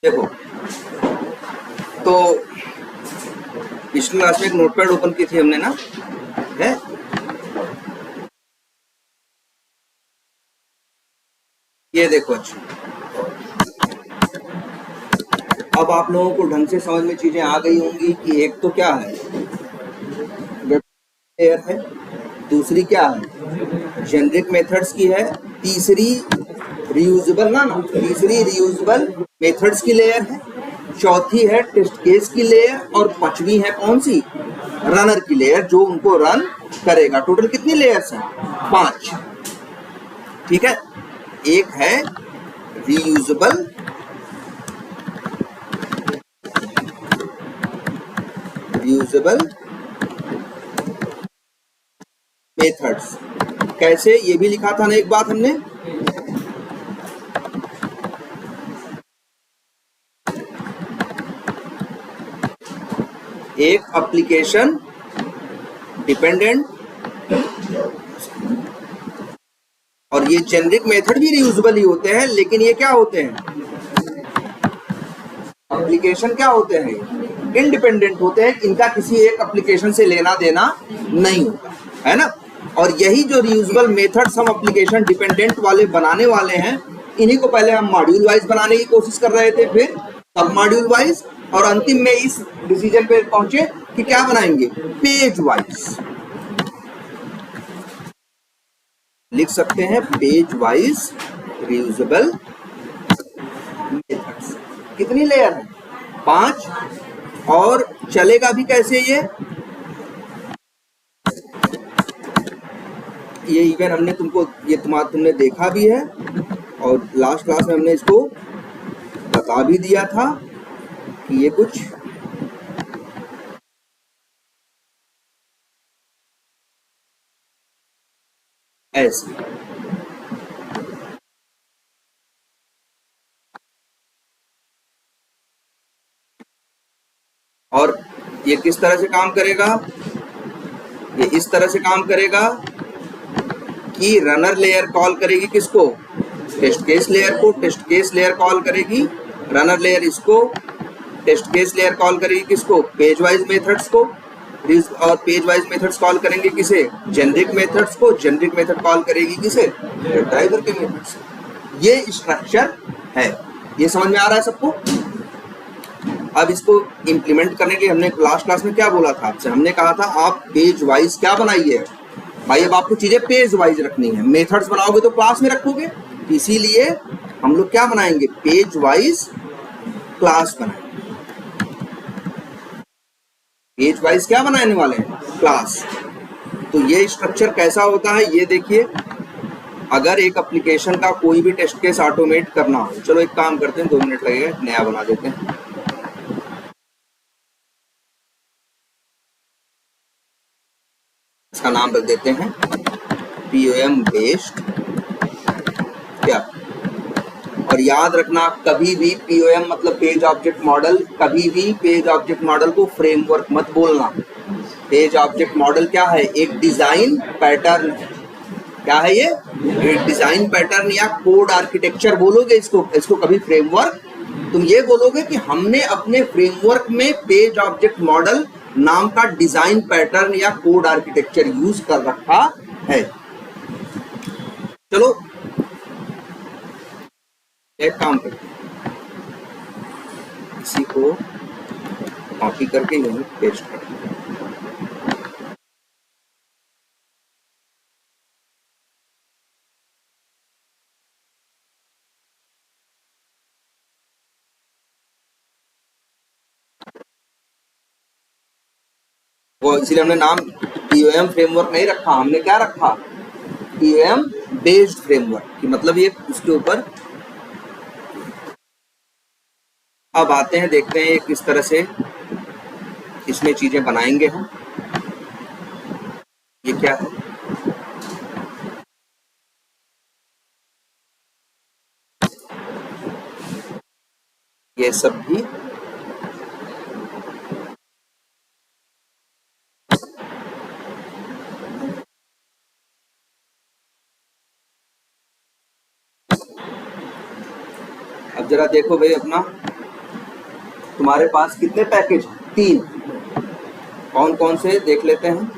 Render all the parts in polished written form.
देखो, तो पिछली क्लास में एक नोटपैड ओपन की थी हमने ना, है ये देखो। अच्छा, अब आप लोगों को ढंग से समझ में चीजें आ गई होंगी कि एक तो क्या है, लेयर है, दूसरी क्या है, जेनरिक मेथड्स की है, तीसरी रीयूजेबल ना तीसरी रीयूजेबल मेथड्स की लेयर है, चौथी है टेस्ट केस की लेयर, और पांचवी है कौन सी, रनर की लेयर, जो उनको रन करेगा। टोटल कितनी लेयर्स हैं, 5। ठीक है, एक है रीयूजेबल, रीयूजेबल मेथड्स। कैसे, ये भी लिखा था ना एक बात हमने, एक एप्लीकेशन डिपेंडेंट, और ये जेनरिक मेथड भी रीयूजेबल ही होते हैं, लेकिन ये क्या होते हैं, एप्लीकेशन क्या होते हैं, इंडिपेंडेंट होते हैं। इनका किसी एक एप्लीकेशन से लेना देना नहीं होता है ना। और यही जो रीयूजेबल मेथड्स हम एप्लीकेशन डिपेंडेंट वाले बनाने वाले हैं, इन्हीं को पहले हम मॉड्यूल वाइज बनाने की कोशिश कर रहे थे, फिर सब मॉड्यूल वाइज, और अंतिम में इस डिसीजन पे पहुंचे कि क्या बनाएंगे, पेज वाइज। लिख सकते हैं पेज वाइज रीयूजेबल मेथड्स। कितनी लेयर है, 5। और चलेगा भी कैसे ये इवन हमने तुमको ये तुमने देखा भी है, और लास्ट क्लास में हमने इसको बता भी दिया था कि ये कुछ ऐसे। और ये किस तरह से काम करेगा, ये इस तरह से काम करेगा कि रनर लेयर कॉल करेगी किसको, टेस्ट केस लेयर को, टेस्ट केस लेयर कॉल करेगी रनर लेयर इसको, टेस्ट केस लेयर कॉल करेगी किसको, पेज वाइज मेथड्स को, और पेज वाइज मेथड्स कॉल करेंगे किसे, जेनरिक मेथड्स को, जेनरिक मेथड कॉल करेगी किसे, ड्राइवर के मेथड्स। ये स्ट्रक्चर है, ये समझ में आ रहा है सबको। अब इसको इम्प्लीमेंट करने के लिए हमने लास्ट क्लास में क्या बोला था आपसे, हमने कहा था आप पेज वाइज क्या बनाइए भाई। अब आपको चीजें पेज वाइज रखनी है, मेथड्स बनाओगे तो क्लास में रखोगे, इसीलिए हम लोग क्या बनाएंगे, पेज वाइज क्लास बनाएंगे। पेज वाइज क्या बनाने वाले हैं, क्लास। तो ये स्ट्रक्चर कैसा होता है, ये देखिए। अगर एक एप्लीकेशन का कोई भी टेस्ट केस ऑटोमेट करना हो, चलो एक काम करते हैं, 2 मिनट लगेगा, नया बना देते हैं। इसका नाम रख देते हैं POM बेस्ड क्या। और याद रखना, कभी भी POM मतलब पेज ऑब्जेक्ट मॉडल, कभी भी पेज ऑब्जेक्ट मॉडल को फ्रेमवर्क मत बोलना। पेज ऑब्जेक्ट मॉडल क्या है, एक डिजाइन पैटर्न। क्या है ये, एक डिजाइन पैटर्न या कोड आर्किटेक्चर बोलोगे इसको कभी फ्रेमवर्क। तुम ये बोलोगे कि हमने अपने फ्रेमवर्क में पेज ऑब्जेक्ट मॉडल नाम का डिजाइन पैटर्न या कोड आर्किटेक्चर यूज कर रखा है। चलो एक काम करते हैं, इसी को कॉपी करके यहीं पेस्ट कर दें। वो इसीलिए हमने नाम POM फ्रेमवर्क नहीं रखा, हमने क्या रखा, POM बेस्ड फ्रेमवर्क, कि मतलब ये उसके ऊपर। अब आते हैं, देखते हैं किस तरह से इसमें चीजें बनाएंगे हम। ये क्या है, ये सब भी अब जरा देखो भाई अपना तुम्हारे पास कितने पैकेज? 3। कौन कौन से देख लेते हैं।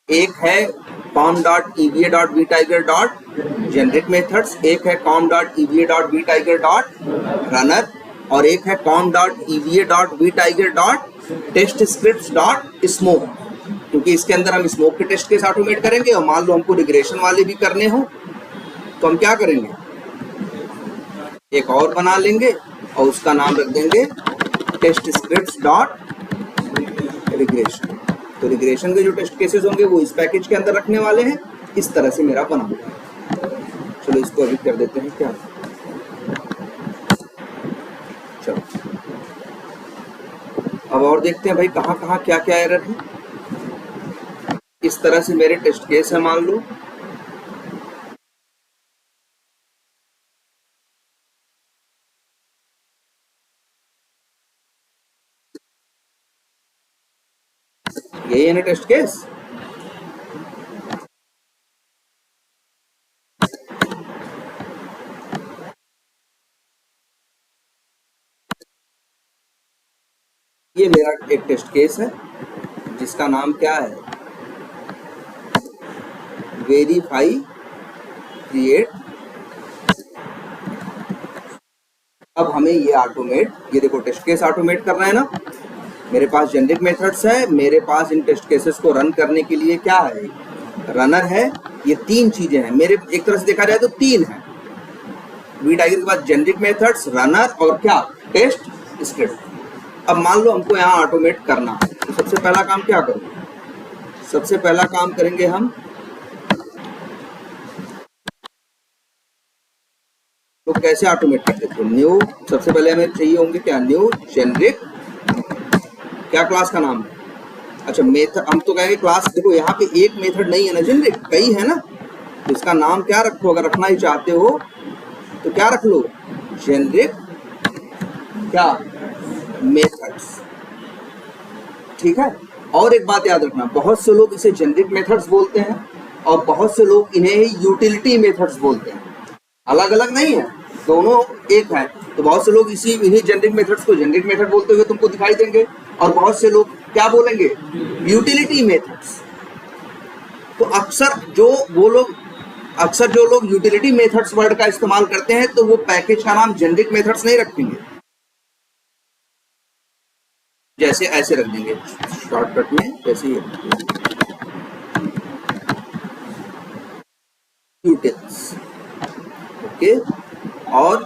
एक है com.eva.vtiger.generic methods, एक है com.eva.vtiger.runner और एक है com.eva.vtiger.testscripts.smoke, क्योंकि इसके अंदर हम स्मोक के टेस्ट केस ऑटोमेट करेंगे और मान लो हमको रिग्रेशन वाले भी करने हो तो हम क्या करेंगे, एक और बना लेंगे और उसका नाम रख देंगे testscripts.regression। तो रिग्रेशन के जो टेस्ट केसेस होंगे वो इस पैकेज के अंदर रखने वाले हैं। इस तरह से मेरा बना हुआ है। चलो इसको अभी कर देते हैं क्या। चलो अब और देखते हैं भाई कहाँ कहाँ क्या क्या एरर है। इस तरह से मेरे टेस्ट केस है, मान लो यही है ना टेस्ट केस। ये मेरा एक टेस्ट केस है जिसका नाम क्या है, वेरीफाई क्रिएट। अब हमें ये ऑटोमेट, ये देखो टेस्ट केस ऑटोमेट करना है ना। मेरे पास जेनेरिक मेथड्स है, मेरे पास इन टेस्ट केसेस को रन करने के लिए क्या है, रनर है। ये 3 चीजें हैं मेरे, एक तरह से देखा जाए तो 3 है। vtiger के पास जेनेरिक मेथड्स, रनर और क्या, टेस्ट स्क्रिप्ट। अब मान लो हमको यहाँ ऑटोमेट करना है तो सबसे पहला काम क्या करूँ, सबसे पहला काम करेंगे हम तो कैसे ऑटोमेट करते थे, न्यू, सबसे पहले हमें चाहिए होंगे क्या, न्यू जेनेरिक, क्या क्लास का नाम है, अच्छा मेथड। हम तो कहेंगे क्लास, देखो यहाँ पे एक मेथड नहीं है ना जेनेरिक, कई है ना, तो इसका नाम क्या रखो, अगर रखना ही चाहते हो तो क्या रख लो, जेनेरिक क्या मेथड्स, ठीक है। और एक बात याद रखना, बहुत से लोग इसे जेनेरिक मेथड्स बोलते हैं और बहुत से लोग इन्हें यूटिलिटी मेथड्स बोलते हैं, अलग अलग नहीं है, दोनों एक है। तो बहुत से लोग इन्हीं जेनेरिक मेथड्स को जेनेरिक मेथड बोलते हुए तुमको दिखाई देंगे और बहुत से लोग क्या बोलेंगे, यूटिलिटी मेथड्स। तो अक्सर जो लोग यूटिलिटी मेथड्स वर्ड का इस्तेमाल करते हैं तो वो पैकेज का नाम जेनेरिक मेथड्स नहीं रखेंगे, जैसे ऐसे रख देंगे शॉर्टकट में, जैसे ये यूटिल्स, ओके। और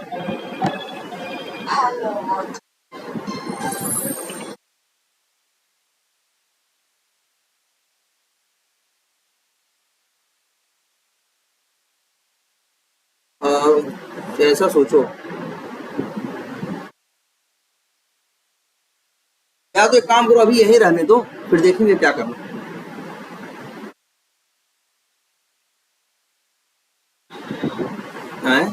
ऐसा सोचो, या तो एक काम करो अभी यही रहने दो, फिर देखेंगे क्या करना। है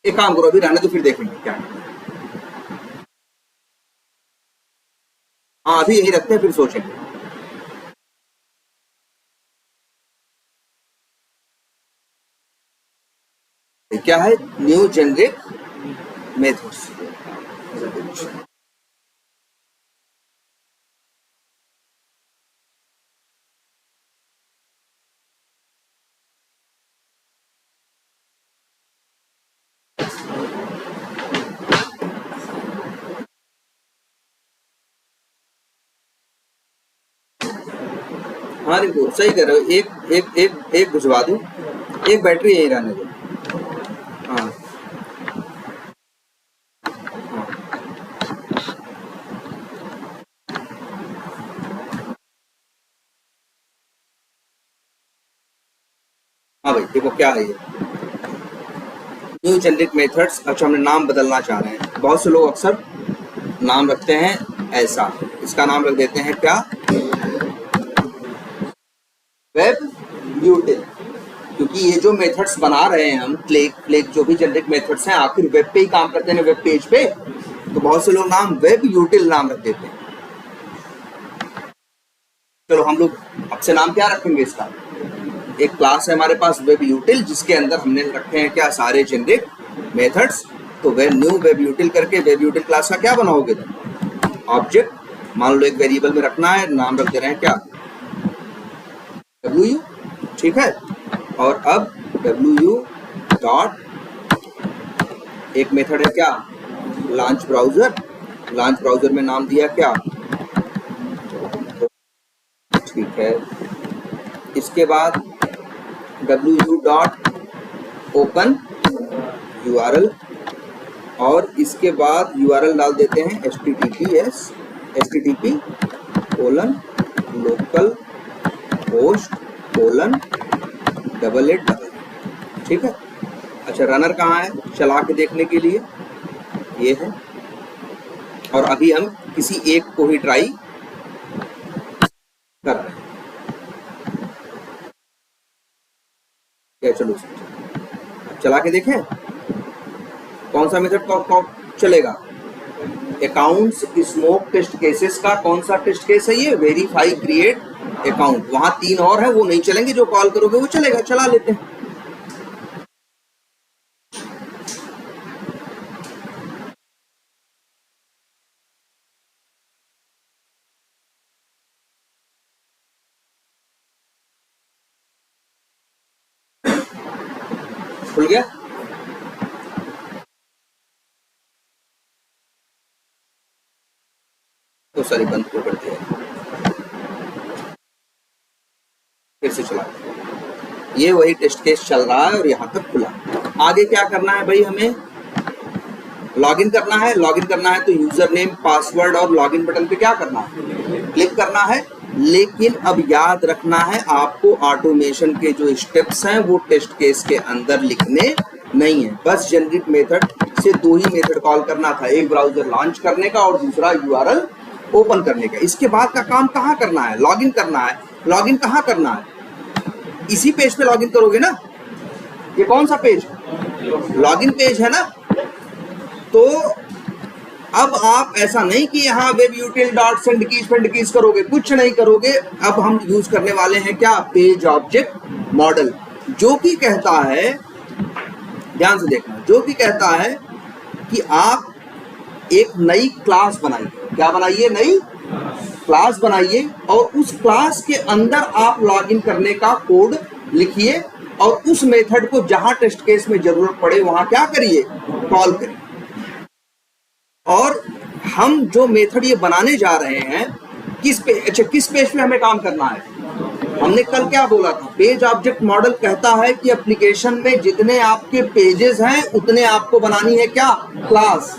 एक काम करो अभी रहने दो, फिर देखेंगे क्या करना। हाँ अभी यही रखते हैं, फिर सोचेंगे। क्या है, न्यू जेनेरिक मेथड्स। हाँ रिंकू सही कह रहे हो, एक एक एक एक भिजवा दो, एक बैटरी यही रहने दो। हाँ हाँ भाई देखो क्या है ये न्यू जेनेरिक मेथड्स। अच्छा हमने नाम बदलना चाह रहे हैं, बहुत से लोग अक्सर नाम रखते हैं ऐसा, इसका नाम रख देते हैं क्या, वेब यूटिल, क्योंकि ये जो मेथड्स बना रहे हैं हम क्लेक जो भी जेनेरिक मेथड्स हैं आखिर वेब पे ही काम करते हैं, वेब पेज पे, तो बहुत से लोग नाम वेब यूटिल नाम रख देते हैं। चलो हम लोग अब से नाम क्या रखेंगे इसका, एक क्लास है हमारे पास वेब यूटिल, जिसके अंदर हमने रखे हैं क्या, सारे जेनरिक मेथड्स। तो वे न्यू वेब यूटिल करके वेब यूटिल क्लास का क्या बनाओगे तुम, ऑब्जेक्ट। मान लो एक वेरिएबल में रखना है, नाम रख दे रहे हैं क्या, WU, ठीक है। और अब WU डॉट एक मेथड है क्या, लॉन्च ब्राउजर। लॉन्च ब्राउजर में नाम दिया क्या, ठीक है। इसके बाद WU डॉट ओपन URL, और इसके बाद URL डाल देते हैं http colon local host colon double eight double, ठीक है। अच्छा, रनर कहाँ है चला के देखने के लिए, ये है। और अभी हम किसी एक को ही ट्राई कर रहे हैं, क्या, चलो चला के देखें कौन सा मेथड कौन चलेगा। अकाउंट्स स्मोक टेस्ट केसेस का कौन सा टेस्ट केस है ये, वेरीफाई क्रिएट अकाउंट। वहां 3 और है, वो नहीं चलेंगे, जो कॉल करोगे वो चलेगा, चला लेते हैं। खुल गया, तो सारी बंद को कर दिया, फिर से चला। ये वही टेस्ट केस चल रहा है और यहाँ तक खुला। आगे क्या करना है भाई, हमें लॉगिन करना है। लॉगिन करना है तो यूजर नेम पासवर्ड और लॉगिन बटन पे क्या करना है, क्लिक करना है। लेकिन अब याद रखना है आपको, ऑटोमेशन के जो स्टेप्स हैं वो टेस्ट केस के अंदर लिखने नहीं है। बस जेनरिक मेथड से 2 ही मेथड कॉल करना था, एक ब्राउजर लॉन्च करने का और दूसरा URL ओपन करने का। इसके बाद का काम कहाँ करना है, लॉगिन करना है। लॉगिन कहाँ करना है, इसी पेज पे लॉगिन करोगे ना। ये कौन सा पेज, लॉगिन पेज है ना। तो अब आप ऐसा नहीं कि यहाँ web util dot send keys करोगे, कुछ नहीं करोगे। अब हम यूज करने वाले हैं क्या, पेज ऑब्जेक्ट मॉडल, जो कि कहता है, ध्यान से देखना, जो कि कहता है कि आप एक नई क्लास बनाइए। क्या बनाइए, नई क्लास बनाइए, और उस क्लास के अंदर आप लॉगिन करने का कोड लिखिए, और उस मेथड को जहां टेस्ट केस में जरूरत पड़े वहां क्या करिए, कॉल करिए। और हम जो मेथड ये बनाने जा रहे हैं, किस पेज पे हमें काम करना है। हमने कल क्या बोला था, पेज ऑब्जेक्ट मॉडल कहता है कि एप्लीकेशन में जितने आपके पेजेस हैं उतने आपको बनानी है क्या, क्लास।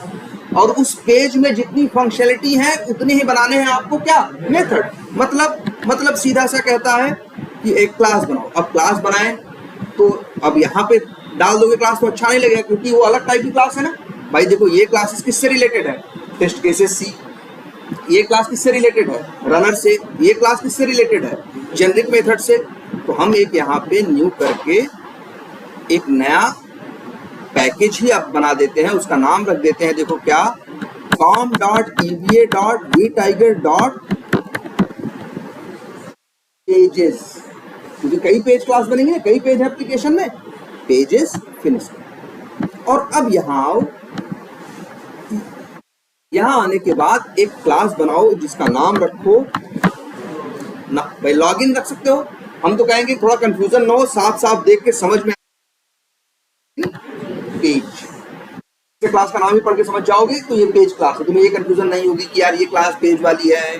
और उस पेज में जितनी फंक्शनलिटी है उतने ही बनाने हैं आपको क्या, मेथड। मतलब सीधा सा कहता है कि एक क्लास बनाओ। अब क्लास बनाएं तो अब यहाँ पे डाल दोगे क्लास तो अच्छा नहीं लगेगा, क्योंकि वो अलग टाइप की क्लास है ना। भाई देखो, ये क्लासेस किससे रिलेटेड है, टेस्ट केसेस सी। ये क्लास किससे रिलेटेड है, रनर से। ये क्लास किससे रिलेटेड है, जेनरिक मेथड से। तो हम एक यहाँ पे न्यू करके एक नया पैकेज ही आप बना देते हैं, उसका नाम रख देते हैं, देखो क्या, com.eva.vtiger.pages, क्योंकि कई पेज क्लास बनेंगे, कई पेज है एप्लीकेशन में, पेजेस फिनिश। और अब यहाँ आओ, यहाँ आने के बाद एक क्लास बनाओ जिसका नाम रखो ना, भाई लॉगिन रख सकते हो। हम तो कहेंगे थोड़ा कंफ्यूजन ना हो, साफ साफ देख के समझ में, पेज क्लास का नाम ही पढ़ के समझ जाओगे तो ये पेज क्लास है। तुम्हें ये कंफ्यूजन नहीं होगी कि यार ये क्लास पेज वाली है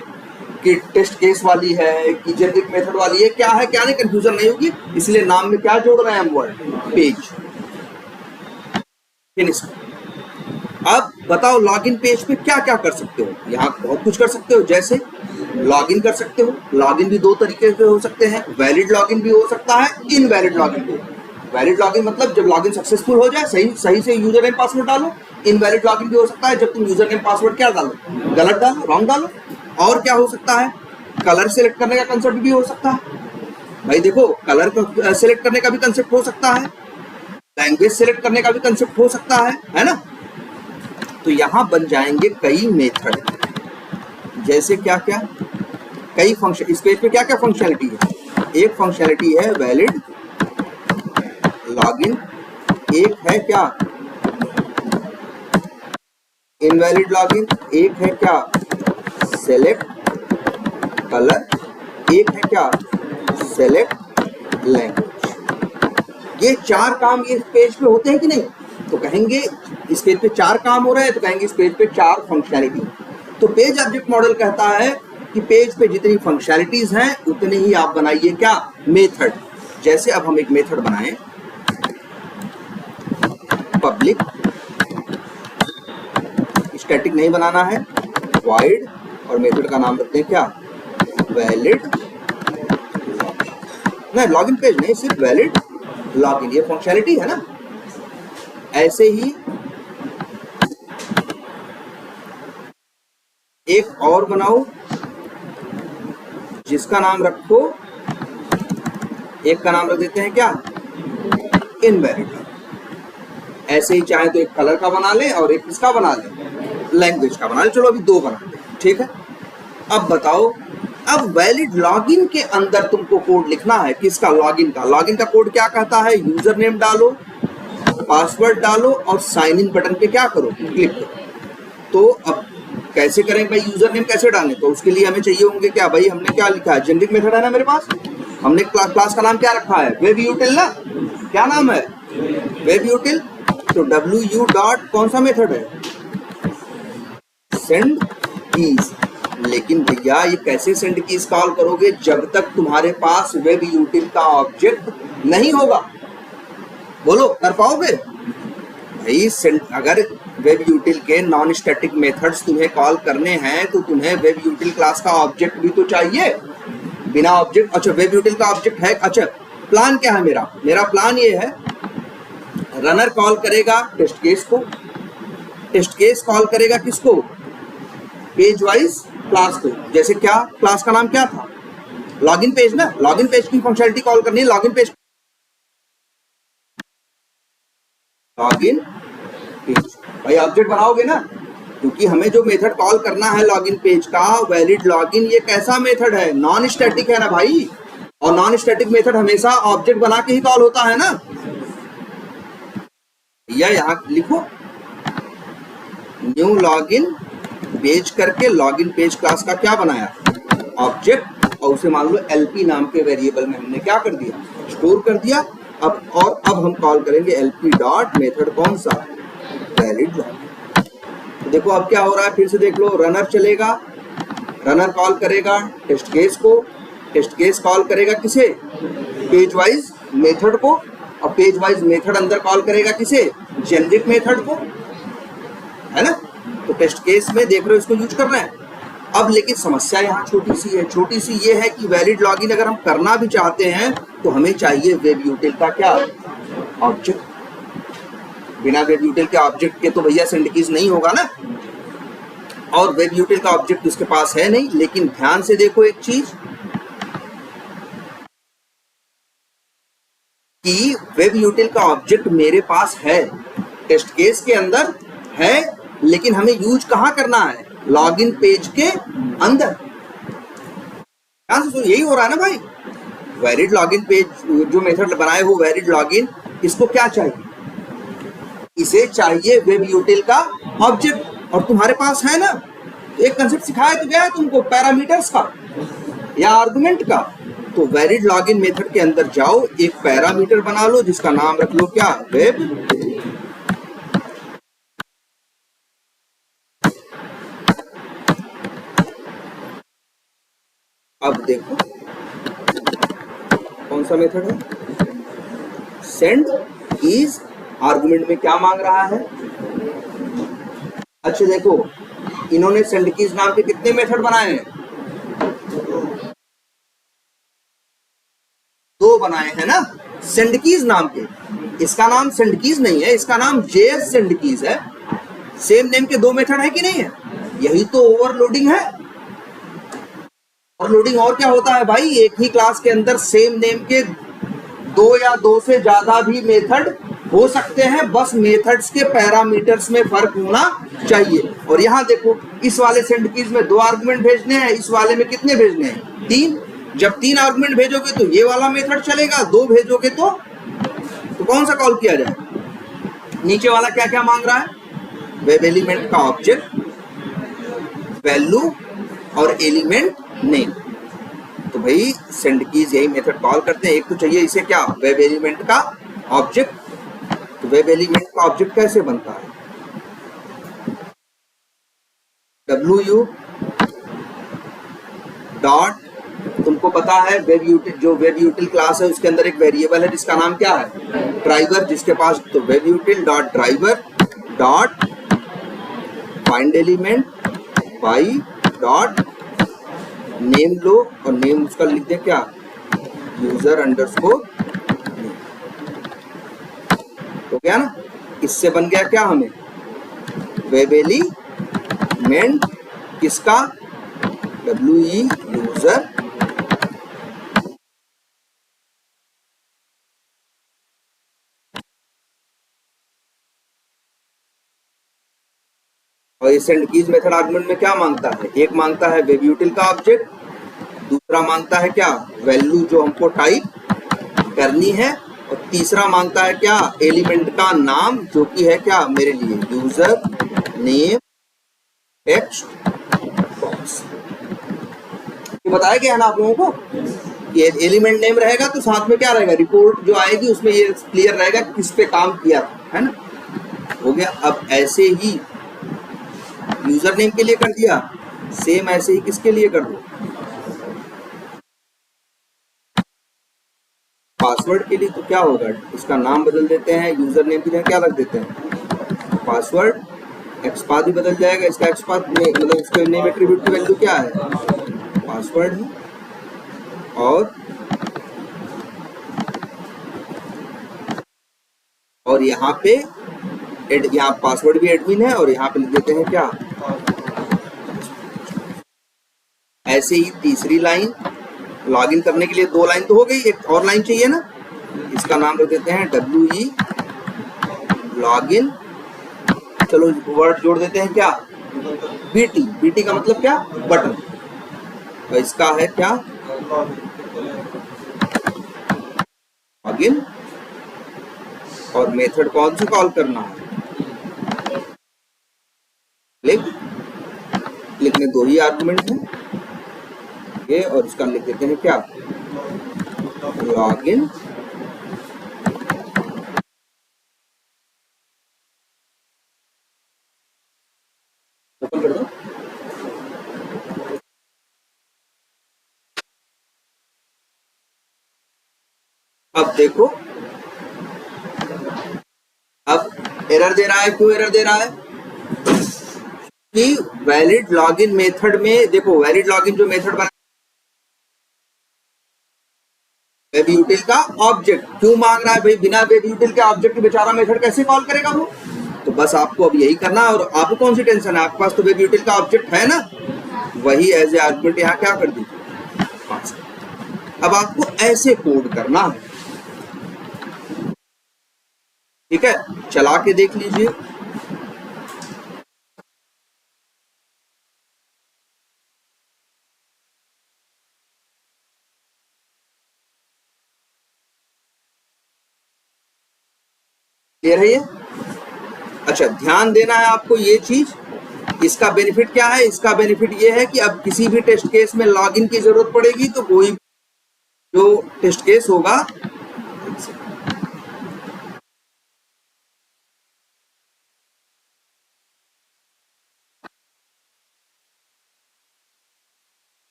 कि टेस्ट केस वाली है कि जेनरिक मेथड वाली है, क्या है क्या नहीं, कंफ्यूजन नहीं होगी। इसलिए नाम में क्या जोड़ रहे हैं हम, वर्ड पेज फिनिश। अब बताओ लॉगिन पेज पे क्या क्या कर सकते हो। यहाँ बहुत कुछ कर सकते हो, जैसे लॉगिन कर सकते हो। लॉगिन भी 2 तरीके से हो सकते हैं, वैलिड लॉगिन भी हो सकता है, इनवैलिड लॉगिन भी। वैलिड लॉगिन मतलब जब लॉगिन सक्सेसफुल हो जाए, सही से यूजर नेम पासवर्ड डालो। इनवैलिड लॉगिन भी हो सकता है जब तुम यूजर नेम पासवर्ड क्या डालो, गलत डालो, रॉन्ग डालो। और क्या हो सकता है, कलर सेलेक्ट करने का कंसेप्ट भी हो सकता है। भाई देखो, कलर को सेलेक्ट करने का भी कंसेप्ट हो सकता है, लैंग्वेज सेलेक्ट करने का भी कंसेप्ट हो सकता है ना। तो यहाँ बन जाएंगे कई मेथड, जैसे क्या क्या, कई फंक्शन। इस पेज पे क्या क्या फंक्शनलिटी है, एक फंक्शनलिटी है वैलिड लॉगिन, एक है क्या इनवैलिड लॉगिन, एक है क्या सेलेक्ट कलर, एक है क्या सेलेक्ट लैंग्वेज। ये 4 काम ये पेज पे होते हैं कि नहीं? तो कहेंगे इस पेज पे 4 काम हो रहे हैं, तो कहेंगे इस पेज पे 4 फंक्शनैलिटी। तो पेज ऑब्जेक्ट मॉडल कहता है कि पेज पे जितनी फंक्शनैलिटीज हैं उतने ही आप बनाइए क्या मेथड। जैसे अब हम एक मेथड बनाएं, पब्लिक, स्टैटिक नहीं बनाना है, वॉइड, और मेथड का नाम रखते हैं क्या वैलिड नहीं, लॉगिन पेज नहीं, सिर्फ वैलिड लॉगिन, ये फंक्शनैलिटी है ना। ऐसे ही एक और बनाओ जिसका नाम रखो, एक का नाम रख देते हैं क्या इनवैलिड। ऐसे ही चाहे तो एक कलर का बना ले और एक किसका बना ले लैंग्वेज का बना ले। चलो अभी 2 बना ले, ठीक है। अब बताओ, अब वैलिड लॉगिन के अंदर तुमको कोड लिखना है किसका लॉगिन का। लॉगिन का कोड क्या कहता है, यूजर नेम डालो, पासवर्ड डालो और साइन इन बटन पे क्या करो क्लिक करो। तो अब कैसे करें भाई, यूजर नेम कैसे डालें? तो उसके लिए हमें चाहिए होंगे क्या भाई, हमने क्या लिखा है जेनेरिक मेथड है ना मेरे पास, हमने क्लास का नाम क्या रखा है वेब यूटिल ना, क्या नाम है वेब यूटिल। तो wu डॉट कौन सा मेथड है सेंड कीज। लेकिन भैया ये कैसे सेंड कीज कॉल करोगे जब तक तुम्हारे पास वेब यूटिल का ऑब्जेक्ट नहीं होगा? बोलो कर पाओगे भाई? अगर वेब यूटिल के नॉन स्टैटिक मेथड्स तुम्हें कॉल करने हैं तो तुम्हें वेब यूटिल क्लास का ऑब्जेक्ट भी तो चाहिए। बिना ऑब्जेक्ट, अच्छा वेब यूटिल का ऑब्जेक्ट है, अच्छा प्लान क्या है मेरा प्लान ये है, रनर कॉल करेगा टेस्ट केस को, टेस्ट केस कॉल करेगा किसको पेज वाइज क्लास को। जैसे क्या क्लास का नाम क्या था लॉगिन पेज ना, लॉगिन पेज की फंक्शनैलिटी कॉल करनी है, लॉगिन पेज भाई ऑब्जेक्ट बनाओगे ना, क्योंकि हमें जो मेथड कॉल करना है लॉगिन पेज का वैलिड लॉगिन, ये कैसा मेथड है नॉन स्टैटिक है ना भाई। और नॉन स्टैटिक मेथड हमेशा ऑब्जेक्ट बना के ही कॉल होता है ना। या यहां लिखो न्यू लॉगिन पेज करके लॉगिन पेज क्लास का क्या बनाया ऑब्जेक्ट, और उसे मान लो एलपी नाम के वेरिएबल में हमने क्या कर दिया स्टोर कर दिया। अब हम कॉल करेंगे एलपी डॉट मेथड कौन सा वैलिड लॉगिन। तो देखो अब क्या हो रहा है, फिर से देख लो, रनर चलेगा, रनर कॉल करेगा टेस्ट केस को, टेस्ट केस कॉल करेगा किसे पेज वाइज मेथड को, और पेज वाइज मेथड अंदर कॉल करेगा किसे जेनेरिक मेथड को, है ना। तो टेस्ट केस में देख रहे हो इसको यूज कर रहे हैं। अब लेकिन समस्या यहाँ छोटी सी है, छोटी सी ये है कि वैलिड लॉगिन अगर हम करना भी चाहते हैं तो हमें चाहिए वेब यूटिल का क्या ऑब्जेक्ट। बिना वेब यूटिल के ऑब्जेक्ट के तो भैया सेंड कीज नहीं होगा ना, और वेब यूटिल का ऑब्जेक्ट उसके पास है नहीं। लेकिन ध्यान से देखो एक चीज कि वेब यूटिल का ऑब्जेक्ट मेरे पास है, टेस्ट केस के अंदर है, लेकिन हमें यूज कहां करना है लॉगिन पेज के अंदर। ध्यान से सुनो, यही हो रहा है ना भाई। वैलिड लॉगिन पेज जो मेथड बनाए हो वैलिड लॉगिन, इसको क्या चाहिए, इसे चाहिए वेब यूटिल का ऑब्जेक्ट, और तुम्हारे पास है ना। एक कंसेप्ट सिखाया तो गया है तुमको पैरामीटर्स का या आर्गुमेंट का। तो वैलिड लॉगिन मेथड के अंदर जाओ, एक पैरामीटर बना लो जिसका नाम रख लो क्या वेब। अब देखो कौन सा मेथड है सेंड कीज, आर्गुमेंट में क्या मांग रहा है। अच्छा देखो, इन्होंने सेंड कीज नाम के कितने मेथड बनाए हैं 2 बनाए हैं ना सेंड कीज नाम के। इसका नाम सेंड कीज नहीं है, इसका नाम जेएस सेंड कीज है। सेम नेम के 2 मेथड है कि नहीं है, यही तो ओवरलोडिंग है। ओवरलोडिंग और क्या होता है भाई, एक ही क्लास के अंदर सेम नेम के 2 या 2 से ज्यादा भी मेथड हो सकते हैं, बस मेथड्स के पैरामीटर्स में फर्क होना चाहिए। और यहाँ देखो, इस वाले सेंड कीज में 2 आर्गुमेंट भेजने हैं, इस वाले में कितने भेजने हैं 3। जब 3 आर्गुमेंट भेजोगे तो ये वाला मेथड चलेगा, 2 भेजोगे तो कौन सा कॉल किया जाए? नीचे वाला क्या क्या मांग रहा है? वेब एलिमेंट का ऑब्जेक्ट, वैल्यू और एलिमेंट नेम। तो भाई सेंड कीज यही मेथड कॉल करते हैं। एक तो चाहिए इसे क्या, वेब एलिमेंट का ऑब्जेक्ट। तो वेब एलिमेंट का ऑब्जेक्ट कैसे बनता है? WU डॉट, तुमको पता है वेब यूटिल, जो वेब यूटिल क्लास है उसके अंदर एक वेरिएबल है जिसका नाम क्या है, ड्राइवर, जिसके पास, तो web util dot driver dot find element by dot name लो, और नेम उसका लिख दे क्या, यूजर अंडरस्कोर। तो क्या ना, इससे बन गया क्या हमें, वेब एलिमेंट किसका, WE यूजर और ये सेंड कीज मेथड आर्गुमेंट में क्या मांगता है, एक मांगता है वेब यूटिल का ऑब्जेक्ट, दूसरा मांगता है क्या, वैल्यू जो हमको टाइप करनी है, और तीसरा मांगता है क्या, एलिमेंट का नाम जो कि है क्या मेरे लिए यूजर नेम टेक्स्ट बॉक्स। ये बताया गया है ना आप लोगों को, ये एलिमेंट नेम रहेगा तो साथ में क्या रहेगा, रिपोर्ट जो आएगी उसमें ये क्लियर रहेगा किस पे काम किया था, है ना। हो गया। अब ऐसे ही यूजर नेम के लिए कर दिया, सेम ऐसे ही किसके लिए कर दो, पासवर्ड के लिए। तो क्या होगा, इसका नाम बदल देते हैं, यूजर नेम की जगह क्या रख देते हैं पासवर्ड, एक्सपाथ भी बदल जाएगा, इसका एक्सपाथ मतलब इसके नेम एट्रीब्यूट की वैल्यू क्या है, पासवर्ड है, और यहाँ पे यहाँ पासवर्ड भी एडमिन है, और यहाँ पे लिख देते हैं क्या, ऐसे ही तीसरी लाइन लॉगिन करने के लिए, दो लाइन तो हो गई, एक और लाइन चाहिए ना, इसका नाम रख देते हैं WE लॉगिन, चलो वर्ड जोड़ देते हैं क्या, BT का मतलब क्या, बटन, और इसका है क्या, लॉगिन, और मेथड कौन सा कॉल करना है, क्लिक में दो ही आर्गुमेंट है ये, और इसका लिख देते हैं क्या, लॉगिन, ओपन कर दो। अब देखो, अब एरर दे रहा है, क्यों एरर दे रहा है कि वैलिड लॉगिन मेथड में, देखो वैलिड लॉगिन जो मेथड बना वेब यूटिल का ऑब्जेक्ट क्यों मांग रहा है भाई, बिना वेब यूटिल के ऑब्जेक्ट के बेचारा मेथड कैसे कॉल करेगा वो। तो बस आपको अब यही करना है, और आपको कौन सी टेंशन है, आपके पास तो वेब यूटिल का ऑब्जेक्ट है ना, वही एज ए आर्गुमेंट यहाँ क्या कर दीजिए। अब आपको ऐसे कोड करना है, ठीक है, चला के देख लीजिए। क्लियर है ये? अच्छा, ध्यान देना है आपको ये चीज, इसका बेनिफिट क्या है, इसका बेनिफिट ये है कि अब किसी भी टेस्ट केस में लॉगिन की जरूरत पड़ेगी तो कोई जो टेस्ट केस होगा,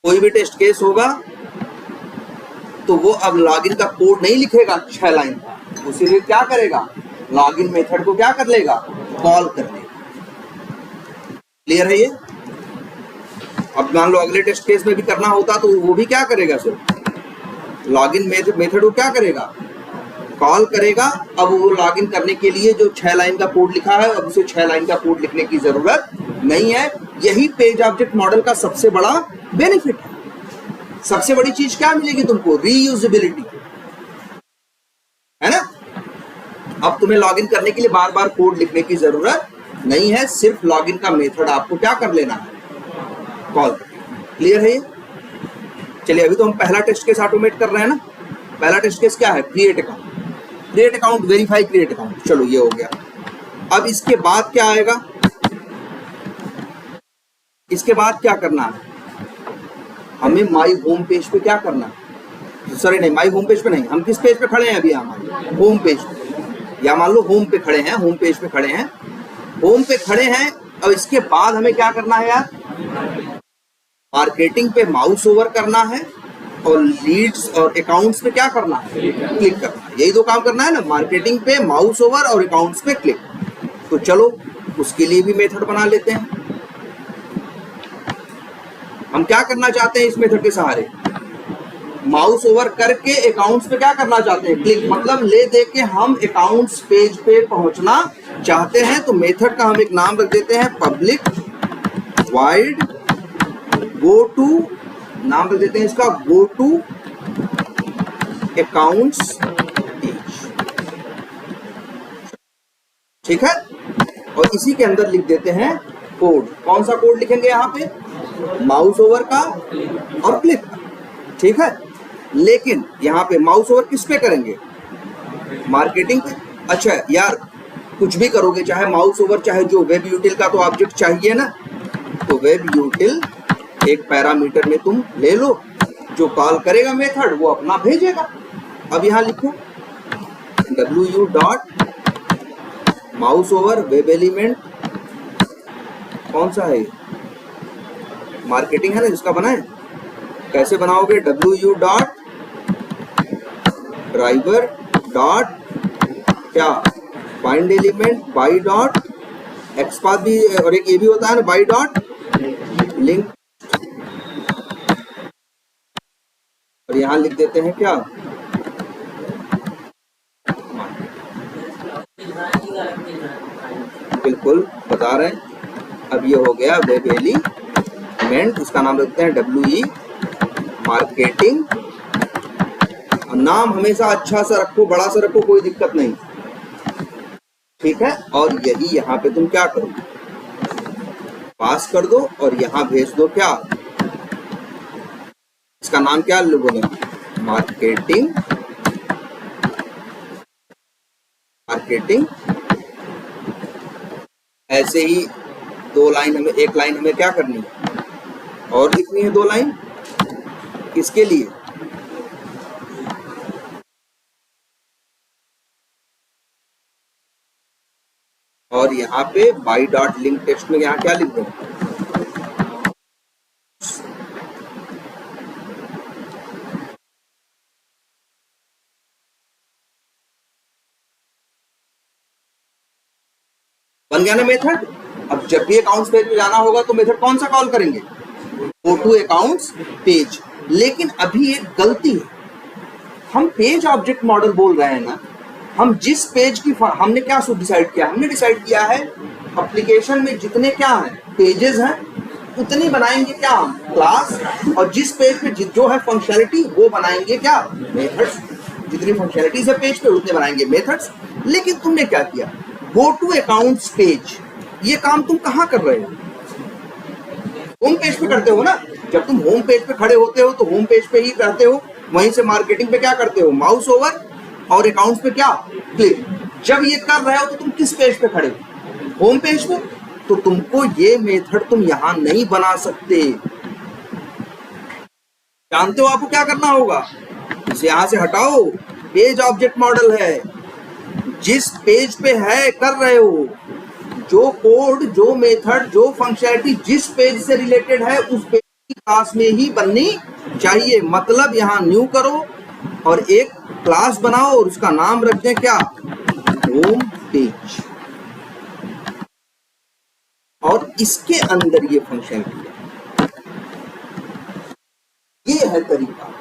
कोई भी टेस्ट केस होगा तो वो अब लॉगिन का कोड नहीं लिखेगा 6 लाइन, उसी लिए क्या करेगा, लॉगिन मेथड को क्या कर लेगा, कॉल कर लेगा। क्लियर है ये? अब मान लो अगले टेस्ट केस में भी करना होता तो वो भी क्या करेगा, सिर्फ लॉगिन मेथड को क्या करेगा, कॉल करेगा। अब वो लॉगिन करने के लिए जो 6 लाइन का कोड लिखा है, अब उसे 6 लाइन का कोड लिखने की जरूरत नहीं है। यही पेज ऑब्जेक्ट मॉडल का सबसे बड़ा बेनिफिट है। सबसे बड़ी चीज क्या मिलेगी तुमको, रीयूजेबिलिटी, है ना। अब तुम्हें लॉगिन करने के लिए बार बार कोड लिखने की जरूरत नहीं है, सिर्फ लॉगिन का मेथड आपको क्या कर लेना है, कॉल। क्लियर है ये? चलिए, अभी तो हम पहला टेस्ट केस ऑटोमेट कर रहे हैं ना। पहला टेस्ट केस क्या है, create account, verify create account. चलो ये हो गया। अब इसके बाद क्या आएगा, इसके बाद क्या करना है, हमें माई होम पेज पे क्या करना है, सॉरी नहीं, माई होम पेज पे नहीं, हम किस पेज पे खड़े हैं अभी, हमारे होम पेज पे, या मान लो होम पे खड़े हैं, होम पेज पे खड़े हैं, होम पे खड़े हैं। और इसके बाद हमें क्या करना है यार, मार्केटिंग पे माउस ओवर करना है और लीड्स और अकाउंट्स पे क्या करना है, क्लिक करना है। यही दो काम करना है ना, मार्केटिंग पे माउस ओवर और अकाउंट्स पे क्लिक। तो चलो उसके लिए भी मेथड बना लेते हैं। हम क्या करना चाहते हैं इस मेथड के सहारे, माउस ओवर करके अकाउंट्स पे क्या करना चाहते हैं, क्लिक, मतलब ले दे के हम अकाउंट्स पेज पे पहुंचना चाहते हैं। तो मेथड का हम एक नाम रख देते हैं, पब्लिक वाइड गो टू, नाम रख देते हैं इसका गो टू अकाउंट्स पेज, ठीक है। और इसी के अंदर लिख देते हैं कोड। कौन सा कोड लिखेंगे यहाँ पे, माउस ओवर का और क्लिक का, ठीक है। लेकिन यहाँ पे माउस ओवर किस पे करेंगे, मार्केटिंग पे। अच्छा यार, कुछ भी करोगे, चाहे माउस ओवर चाहे जो वेब यूटिल का तो ऑब्जेक्ट चाहिए ना, तो वेब यूटिल एक पैरामीटर में तुम ले लो, जो कॉल करेगा मेथड वो अपना भेजेगा। अब यहाँ लिखो wu dot mouse over web element, कौन सा है, मार्केटिंग है ना जिसका बनाए। कैसे बनाओगे, wu डॉट ड्राइवर डॉट क्या, find element by dot XPath भी, और एक ये भी होता है ना, बाई डॉट लिंक। और यहां लिख देते हैं क्या, बिल्कुल बता रहे हैं। अब ये हो गया वेब एलिमेंट, इसका नाम रखते हैं WE मार्केटिंग। नाम हमेशा अच्छा सा रखो, बड़ा सा रखो, कोई दिक्कत नहीं, ठीक है। और यही यहाँ पे तुम क्या करो, पास कर दो और यहाँ भेज दो क्या, इसका नाम क्या लोगों, मार्केटिंग ऐसे ही दो लाइन हमें, एक लाइन हमें क्या करनी है और लिखनी है, दो लाइन किसके लिए, और यहाँ पे बाई डॉट लिंक टेक्स्ट में यहाँ क्या लिख दें, बन गया ना मेथड। अब जब भी अकाउंट्स पेज में जाना होगा तो मेथड कौन सा कॉल करेंगे, गो टू अकाउंट्स पेज। लेकिन अभी एक गलती है, हम पेज ऑब्जेक्ट मॉडल बोल रहे हैं ना, हम जिस पेज की, हमने क्या डिसाइड किया, हमने डिसाइड किया है एप्लीकेशन में जितने क्या हैं पेजेस हैं उतनी बनाएंगे क्या हम क्लास, और जिस पेज पे जो है फंक्शनलिटी वो बनाएंगे क्या मेथड्स, जितनी फंक्शनलिटीज है पेज पे उतने बनाएंगे मेथड्स। लेकिन तुमने क्या किया, गो टू अकाउंट्स पेज, ये काम तुम कहाँ कर रहे हो, होम पेज पे करते हो ना। जब तुम होम पेज पे खड़े होते हो तो होम पेज पे ही करते हो, वहीं से मार्केटिंग पे क्या करते हो, माउस ओवर और अकाउंट्स पे क्या क्लिक। जब ये कर रहे हो तो तुम किस पेज पे खड़े हो, होम पेज पे। तो तुमको ये मेथड तुम यहां नहीं बना सकते, जानते हो आपको क्या करना होगा, इसे यहां से हटाओ, पेज ऑब्जेक्ट मॉडल है, जिस पेज पे है कर रहे हो, जो कोड जो मेथड जो फंक्शनलिटी जिस पेज से रिलेटेड है उस पेज की क्लास में ही बननी चाहिए। मतलब यहां न्यू करो और एक क्लास बनाओ और उसका नाम रख दें क्या, होम पेज, और इसके अंदर ये फंक्शनलिटी है। ये है तरीका,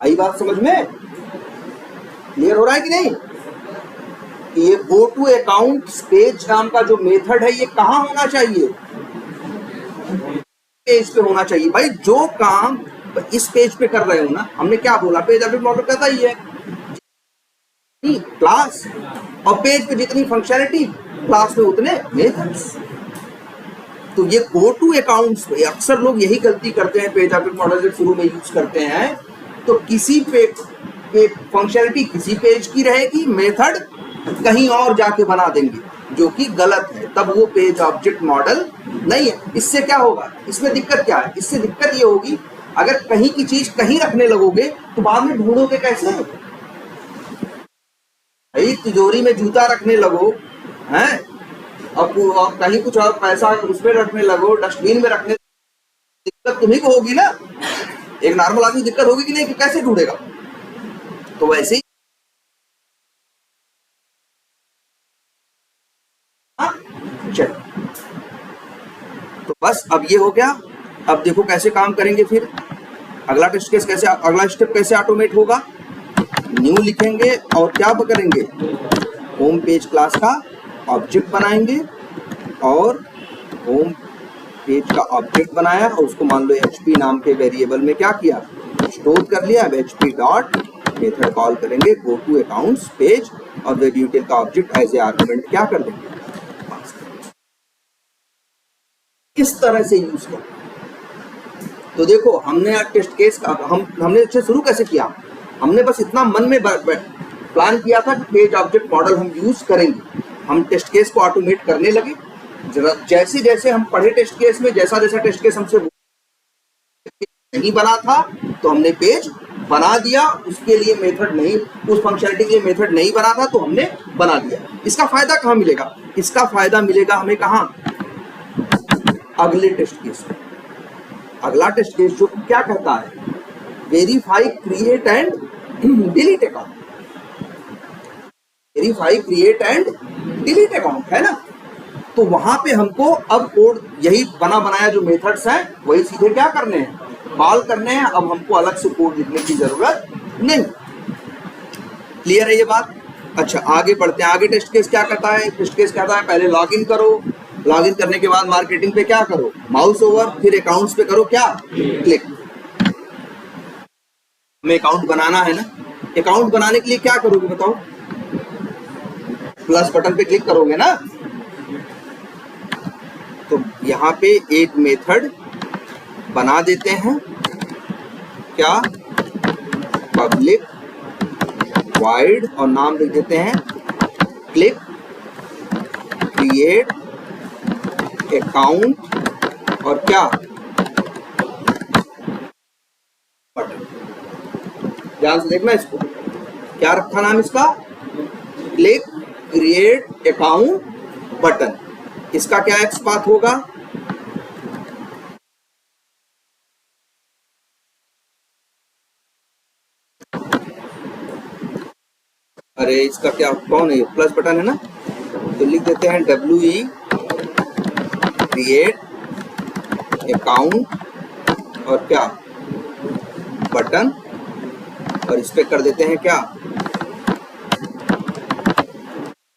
आई बात समझ में, क्लियर हो रहा है कि नहीं। ये गो टू अकाउंट्स पेज नाम का जो मेथड है ये कहां होना चाहिए, पेज पे होना चाहिए। भाई जो काम इस पेज पे कर रहे हो ना, हमने क्या बोला, पेज ऑब्जेक्ट मॉडल कहता ही है क्लास, और पेज पे जितनी फंक्शनलिटी क्लास में उतने मेथड्स। तो ये गो टू अकाउंट्स, अक्सर लोग यही गलती करते हैं, पेज ऑब्जेक्ट मॉडल जब शुरू में यूज करते हैं तो किसी पे फंक्शनलिटी किसी पेज की रहेगी, मेथड कहीं और जाके बना देंगे, जो कि गलत है, तब वो पेज ऑब्जेक्ट मॉडल नहीं है। इससे क्या होगा, इसमें दिक्कत क्या है, इससे दिक्कत ये होगी अगर कहीं की चीज कहीं रखने लगोगे तो बाद में ढूंढोगे कैसे। भाई तिजोरी में जूता रखने लगो हैं, अब कहीं कुछ और पैसा उसमें रखने लगो, डस्टबिन में रखने, दिक्कत तुम्ही को होगी ना। एक नॉर्मल आदमी दिक्कत होगी कि नहीं, कि कैसे ढूंढेगा। तो वैसे ही चलो, तो बस अब ये हो गया। अब देखो कैसे काम करेंगे फिर। अगला टेस्ट केस कैसे, अगला स्टेप कैसे ऑटोमेट होगा। न्यू लिखेंगे और क्या करेंगे, होम पेज क्लास का ऑब्जेक्ट बनाएंगे, और होम पेज का ऑब्जेक्ट बनाया और उसको मान लो hp नाम के वेरिएबल में क्या किया, स्टोर कर लिया। अब hp डॉट मेथड कॉल करेंगे गो टू अकाउंट्स पेज, और वेब यूटिल का ऑब्जेक्ट एज ए आर्गुमेंट क्या कर देंगे, इस तरह से यूज कर। तो देखो हमने टेस्ट केस का हमने इससे शुरू कैसे किया, हमने बस इतना मन में प्लान किया था कि पेज ऑब्जेक्ट मॉडल हम यूज करेंगे। हम टेस्ट केस को ऑटोमेट करने लगे। जैसे जैसे हम पढ़े टेस्ट केस में, जैसा जैसा टेस्ट केस हमसे नहीं बना था तो हमने पेज बना दिया, उसके लिए मेथड नहीं, उस फंक्शनलिटी के लिए मेथड नहीं बना था तो हमने बना दिया। इसका फायदा कहाँ मिलेगा, इसका फायदा मिलेगा हमें कहाँ, अगले टेस्ट केस में। अगला टेस्ट केस जो क्या कहता है, verify create and delete account, verify create and delete account है ना। तो वहां पे हमको अब कोड यही बना बनाया जो मेथड्स हैं वही सीधे क्या करने हैं, कॉल करने हैं। अब हमको अलग से कोड लिखने की जरूरत नहीं। क्लियर है ये बात। अच्छा आगे बढ़ते हैं। आगे टेस्ट केस क्या कहता है, टेस्ट केस कहता है पहले लॉगिन करो, लॉगिन करने के बाद मार्केटिंग पे क्या करो, माउस ओवर, फिर अकाउंट्स पे करो क्या, क्लिक। हमें अकाउंट बनाना है ना, अकाउंट बनाने के लिए क्या करोगे बताओ, प्लस बटन पे क्लिक करोगे ना। तो यहाँ पे एक मेथड बना देते हैं क्या, पब्लिक वाइड, और नाम लिख देते हैं क्लिक क्रिएट अकाउंट, और क्या बटन। ध्यान से देखना इसको, क्या रखा नाम इसका, क्लिक क्रिएट अकाउंट बटन। इसका क्या एक्स पाथ होगा, अरे इसका क्या, कौन है, प्लस बटन है ना, तो लिख देते हैं WE क्रिएट अकाउंट और क्या बटन, और इस पे कर देते हैं क्या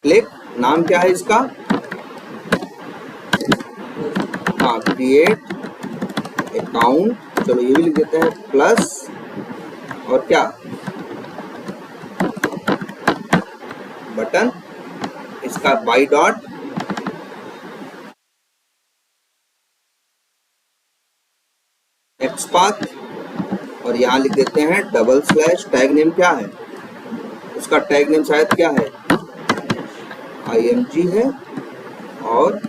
क्लिक। नाम क्या है इसका, हाँ क्रिएट अकाउंट, चलो ये भी लिख देते हैं प्लस, और क्या बटन। इसका बाई डॉट एक्स पाथ, और यहाँ लिख देते हैं डबल स्लैश, टैग नेम क्या है उसका, टैग नेम शायद क्या है IMG है, और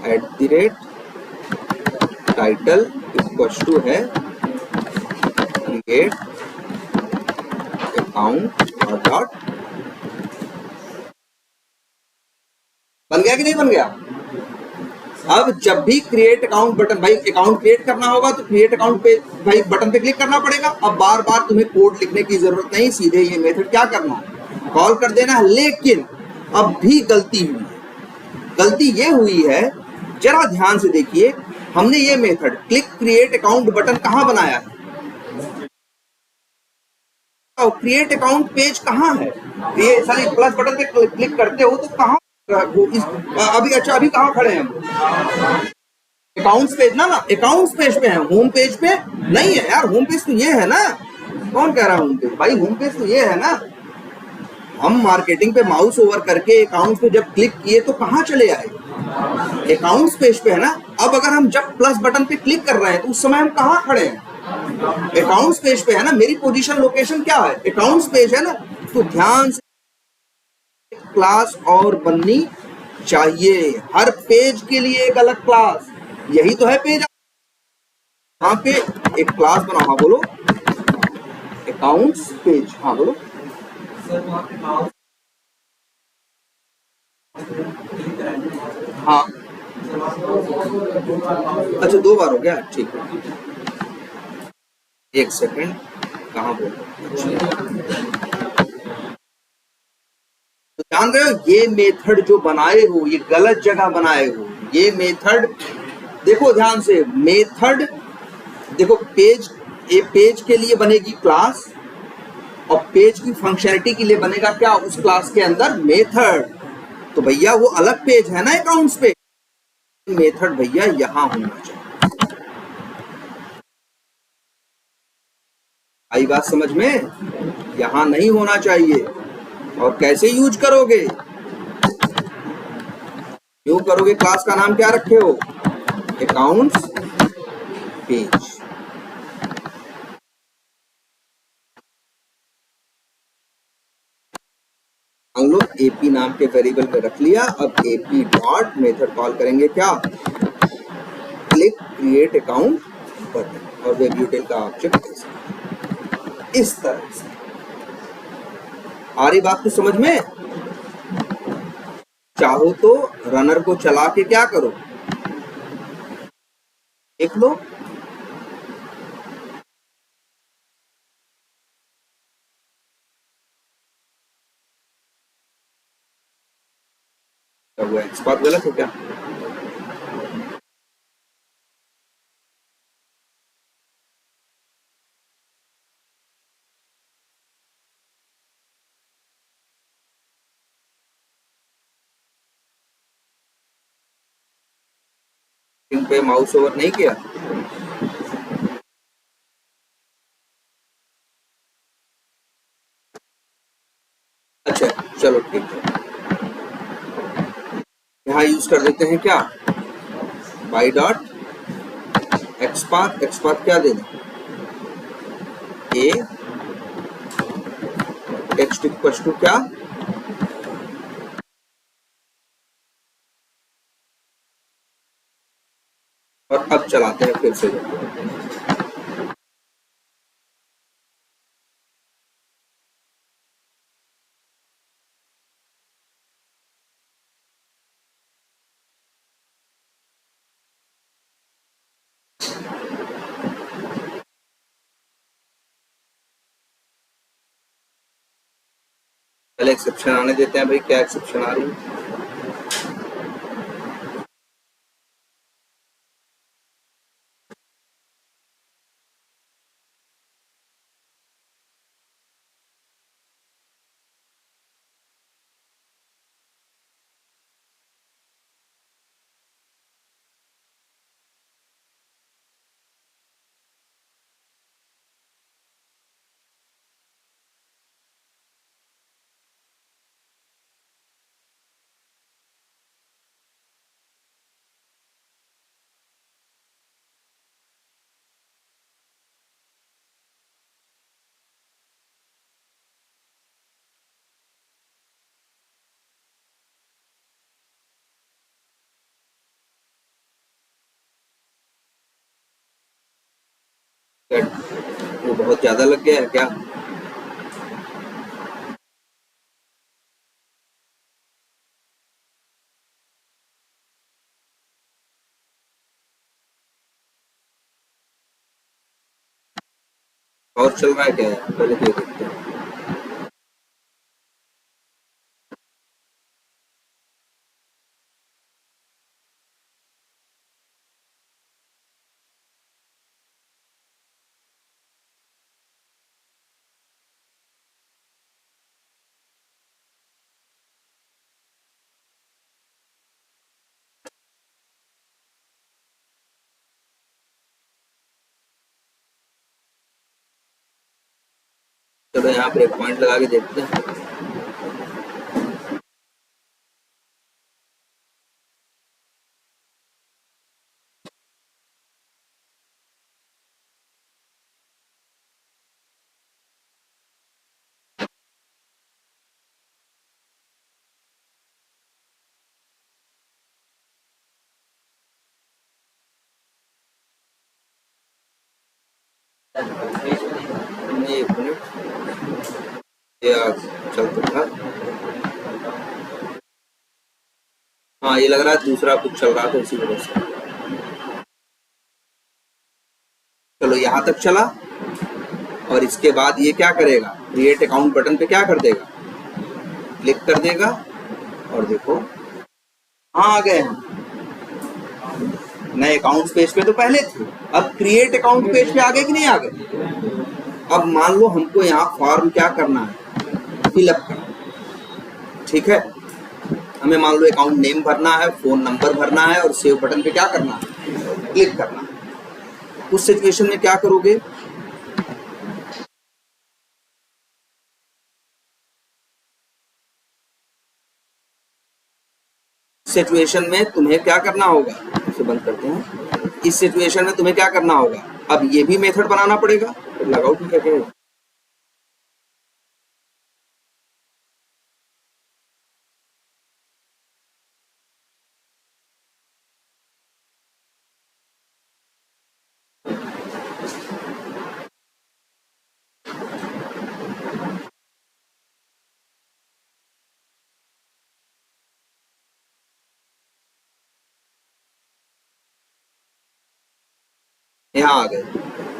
@ टाइटल इक्वल्स टू है क्रिएट अकाउंट और डॉट। बन गया कि नहीं बन गया। अब जब भी क्रिएट अकाउंट बटन, भाई अकाउंट क्रिएट करना होगा तो क्रिएट अकाउंट पे भाई बटन पे क्लिक करना पड़ेगा। अब बार बार तुम्हें कोड लिखने की जरूरत नहीं, सीधे ये मेथड क्या करना है, कॉल कर देना है। लेकिन अब भी गलती हुई है, गलती ये हुई है, जरा ध्यान से देखिए, हमने ये method click create account button कहाँ बनाया है, क्रिएट अकाउंट पेज कहाँ है, सॉरी प्लस बटन पे क्लिक करते हो तो कहाँ वो इस अभी, अच्छा अभी कहाँ खड़े हैं हम, अकाउंट्स पेज ना, अकाउंट्स पेज पे हैं, होम पेज पे नहीं है यार। होम पेज तो ये है ना, कौन कह रहा है होम पेज, भाई होम पेज तो ये है ना। हम मार्केटिंग पे माउस ओवर करके अकाउंट्स पे जब क्लिक किए तो कहाँ चले आए, अकाउंट्स पेज पे है ना। अब अगर हम जब प्लस बटन पे क्लिक कर रहे हैं तो उस समय हम कहाँ खड़े हैं, अकाउंट्स पेज पे है ना, मेरी पोजीशन लोकेशन क्या है, अकाउंट्स पेज है ना। तो ध्यान से क्लास और बननी चाहिए, हर पेज के लिए एक अलग क्लास, यही तो है पेज। यहाँ पे एक क्लास बनाओ, हाँ बोलो, अकाउंट्स पेज, हाँ बोलो। हाँ अच्छा, 2 बार हो गया, ठीक है। एक सेकंड, कहाँ बोल रहे हो? तो जान रहे हो, ये मेथड जो बनाए हो ये गलत जगह बनाए हो। ये मेथड देखो ध्यान से, मेथड देखो, पेज, ये पेज के लिए बनेगी क्लास, और पेज की फंक्शनलिटी के लिए बनेगा क्या उस क्लास के अंदर, मेथड। तो भैया वो अलग पेज है ना अकाउंट्स पे, मेथड भैया यहाँ होना चाहिए। आई बात समझ में? यहाँ नहीं होना चाहिए। और कैसे यूज करोगे, क्यों करोगे, क्लास का नाम क्या रखे हो, अकाउंट्स पेज। हम लोग एपी नाम के वेरिएबल में रख लिया। अब एपी डॉट मेथड कॉल करेंगे क्या, क्लिक क्रिएट अकाउंट बटन, और वेब यूटिल का ऑब्जेक्ट इस तरह से। आ रही बात कुछ समझ में? चाहो तो रनर को चला के क्या करो, देख लो। क्या हुआ, इस बात गलत है क्या? इन पे माउस ओवर नहीं किया? अच्छा चलो ठीक है, यहाँ यूज कर देते हैं क्या, बाई डॉट एक्सपाथ। एक्सपाथ क्या देना, ए टेक्स्ट इक्वल टू क्या, और अब चलाते हैं फिर से। पहले एक्सेप्शन आने देते हैं भाई, क्या एक्सेप्शन आ रही है। वो बहुत ज्यादा लग गया है क्या? और चल रहा है क्या, पहले तो ये देखते हैं। चलो यहाँ पर एक पॉइंट लगा के देखते हैं। ये चलता था। हाँ ये लग रहा है दूसरा कुछ चल रहा था इसी वजह से। चलो यहाँ तक चला और इसके बाद ये क्या करेगा, क्रिएट अकाउंट बटन पे क्या कर देगा, क्लिक कर देगा और देखो हाँ आ गए हम नए अकाउंट पेज पे। तो पहले थे, अब क्रिएट अकाउंट पेज पे आ गए कि नहीं आ गए। अब मान लो हमको यहाँ फॉर्म क्या करना है, फिलअप करना, ठीक है। हमें मान लो अकाउंट नेम भरना है, फोन नंबर भरना है और सेव बटन पे क्या करना है, क्लिक करना है। उस सिचुएशन में क्या करोगे, सिचुएशन में तुम्हें क्या करना होगा, इसे बंद करते हैं। इस सिचुएशन में तुम्हें क्या करना होगा, अब ये भी मेथड बनाना पड़ेगा। लगाओ ठीक है, यहाँ आ गए।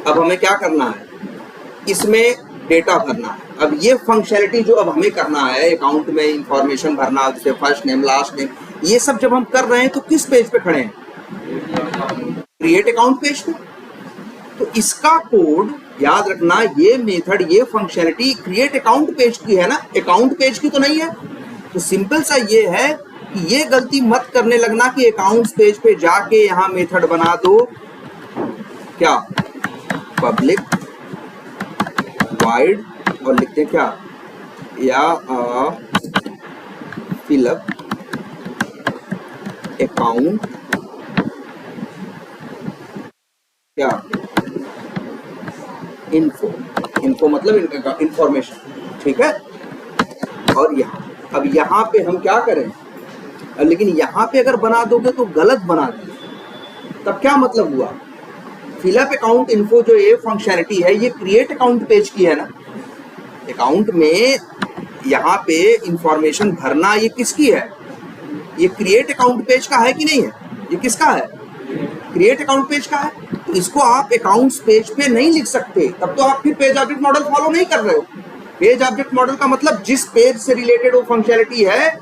अब हमें क्या करना है, इसमें डेटा भरना है। अब ये फंक्शनलिटी जो अब हमें करना है, अकाउंट में इंफॉर्मेशन भरना, जैसे फर्स्ट नेम लास्ट नेम, ये सब जब हम कर रहे हैं तो किस पेज पे खड़े हैं, क्रिएट अकाउंट पेज पे। तो इसका कोड याद रखना, ये मेथड ये फंक्शनलिटी क्रिएट अकाउंट पेज की है ना, अकाउंट पेज की तो नहीं है। तो सिंपल सा ये है कि ये गलती मत करने लगना कि अकाउंट्स पेज पे जाके यहाँ मेथड बना दो क्या, पब्लिक वाइड और लिखते हैं क्या, या फिलअप अकाउंट क्या, इन्फो मतलब इंफॉर्मेशन, ठीक है। और यहाँ अब यहाँ पे हम क्या करें, लेकिन यहाँ पे अगर बना दोगे तो गलत बना दोगे, तब क्या मतलब हुआ, फिलअप अकाउंट इन्फो जो ये फंक्शनलिटी है ये क्रिएट अकाउंट पेज की है ना। अकाउंट में यहाँ पे इंफॉर्मेशन भरना ये किसकी है, ये क्रिएट अकाउंट पेज का है कि नहीं है, ये किसका है, क्रिएट अकाउंट पेज का है। तो इसको आप अकाउंट्स पेज पे नहीं लिख सकते, तब तो आप फिर पेज ऑब्जेक्ट मॉडल फॉलो नहीं कर रहे हो। पेज ऑब्जेक्ट मॉडल का मतलब जिस पेज से रिलेटेड वो फंक्शनलिटी है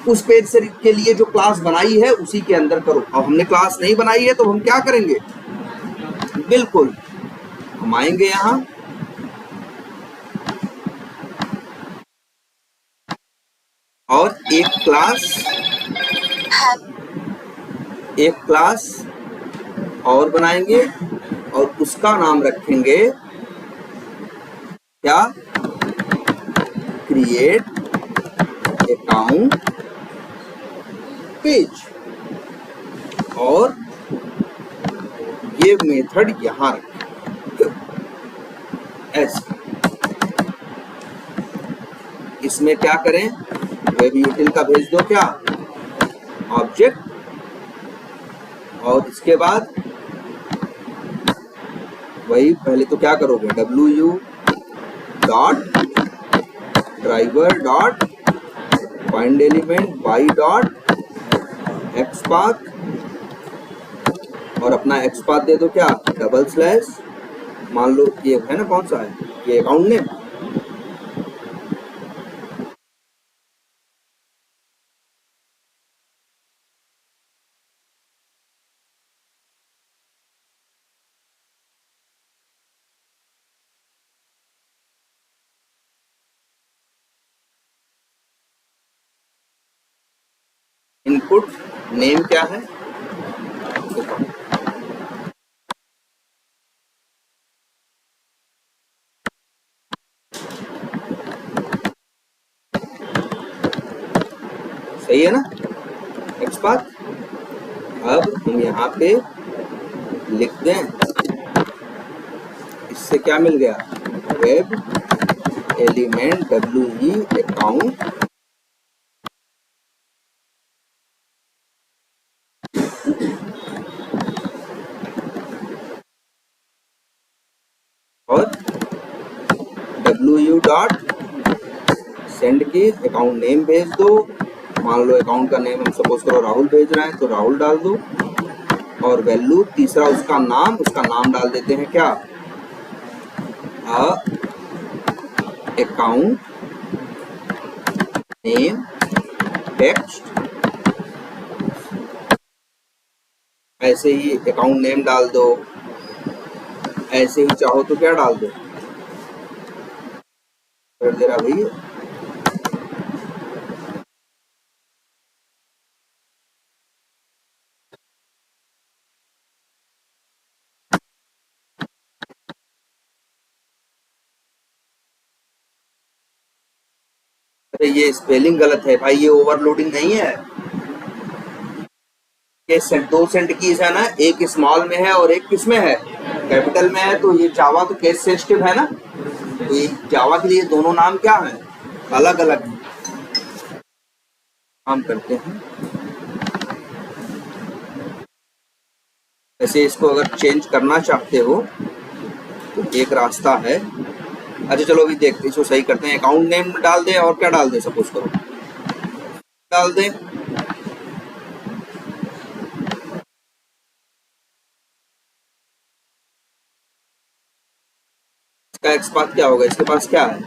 उस पेज से के लिए जो क्लास बनाई है उसी के अंदर करो। अब हमने क्लास नहीं बनाई है तो हम क्या करेंगे, बिल्कुल हम आएंगे यहाँ और एक क्लास और बनाएंगे और उसका नाम रखेंगे क्या, क्रिएट अकाउंट पेज। और ये मेथड यहां रखें ऐसे। इसमें क्या करें, वेब यूटिल का भेज दो क्या, ऑब्जेक्ट, और इसके बाद वही पहले तो क्या करोगे, WU dot driver dot find element by dot XPath, और अपना एक्सपाथ दे दो क्या, डबल स्लैश, मान लो ये है ना, कौन सा है ये, अकाउंट नेम। इनपुट नेम क्या है, सही है ना, एक्सपाथ। अब हम यहाँ पे लिख दें, इससे क्या मिल गया, वेब एलिमेंट WE अकाउंट और WU डॉट सेंड की, अकाउंट नेम भेज दो, मान लो अकाउंट का नेम हम सपोज करो राहुल भेज रहे हैं तो राहुल डाल दो, और वैल्यू तीसरा उसका नाम डाल देते हैं क्या, अकाउंट नेम टेक्स्ट, ऐसे ही अकाउंट नेम डाल दो, ऐसे ही चाहो तो क्या डाल दो, कर दे रहा भाई, अरे ये स्पेलिंग गलत है भाई, ये ओवरलोडिंग नहीं है, ये दो सेंट कीज है ना, एक स्मॉल में है और एक किस में है, कैपिटल में है, तो ये जावा तो केस सेंसिटिव है ना, तो ये जावा के लिए दोनों नाम क्या है, अलग अलग काम करते हैं। ऐसे इसको अगर चेंज करना चाहते हो तो एक रास्ता है, अच्छा चलो अभी देखते हैं, इसको सही करते हैं, अकाउंट नेम डाल दें और क्या डाल दें, सपोज करो डाल दें, इसका एक्स पाथ क्या होगा, इसके पास क्या है,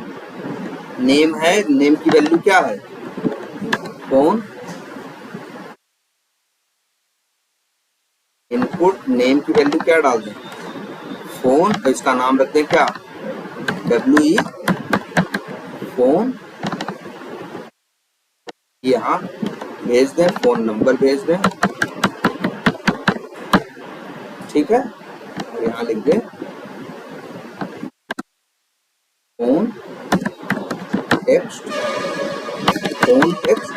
नेम है, नेम की वैल्यू क्या है, फोन, इनपुट नेम की वैल्यू क्या डाल दें, फोन, तो इसका नाम रख दें क्या, WE फोन, यहाँ भेज दें, फोन नंबर भेज दें, ठीक है, और यहाँ लिख दें फोन टेक्स्ट, फोन टेक्स्ट,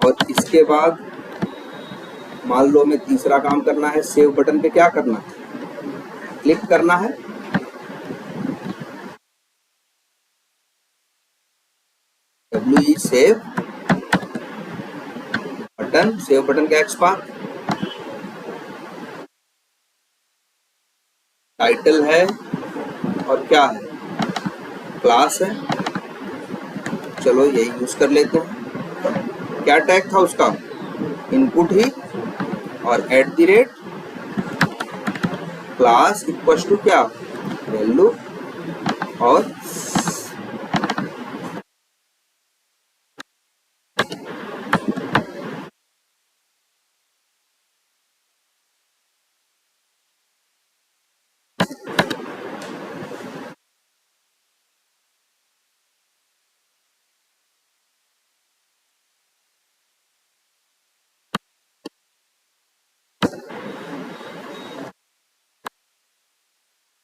और इसके बाद मान लो हमें तीसरा काम करना है, सेव बटन पे क्या करना है, क्लिक करना है, WE save button, save button का एक्स पाथ, टाइटल है और क्या है, क्लास है, चलो यही यूज कर लेते हैं, क्या टैग था उसका, इनपुट ही, और @ क्लास इक्वल टू क्या, वैल्यू, और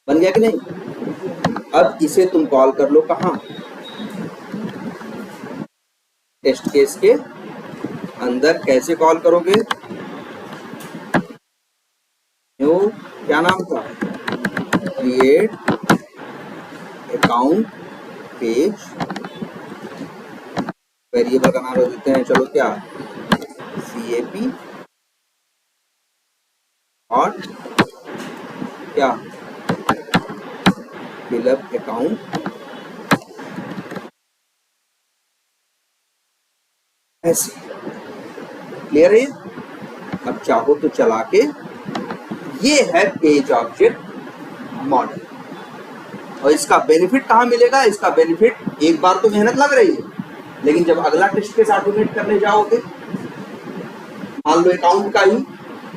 बन गया कि नहीं। अब इसे तुम कॉल कर लो कहाँ, टेस्ट केस के अंदर, कैसे कॉल करोगे, न्यू क्या नाम था, क्रिएट अकाउंट पेज, वेरिएबल का नाम रख देते हैं, चलो क्या, CAP, और क्या, फिलअप अकाउंट, ऐसे, क्लियर है। अब चाहो तो चला के, ये है पेज ऑब्जेक्ट मॉडल, और इसका बेनिफिट कहाँ मिलेगा, इसका बेनिफिट एक बार तो मेहनत लग रही है, लेकिन जब अगला टेस्ट केस ऑटोमेट करने जाओगे, मान लो अकाउंट का ही,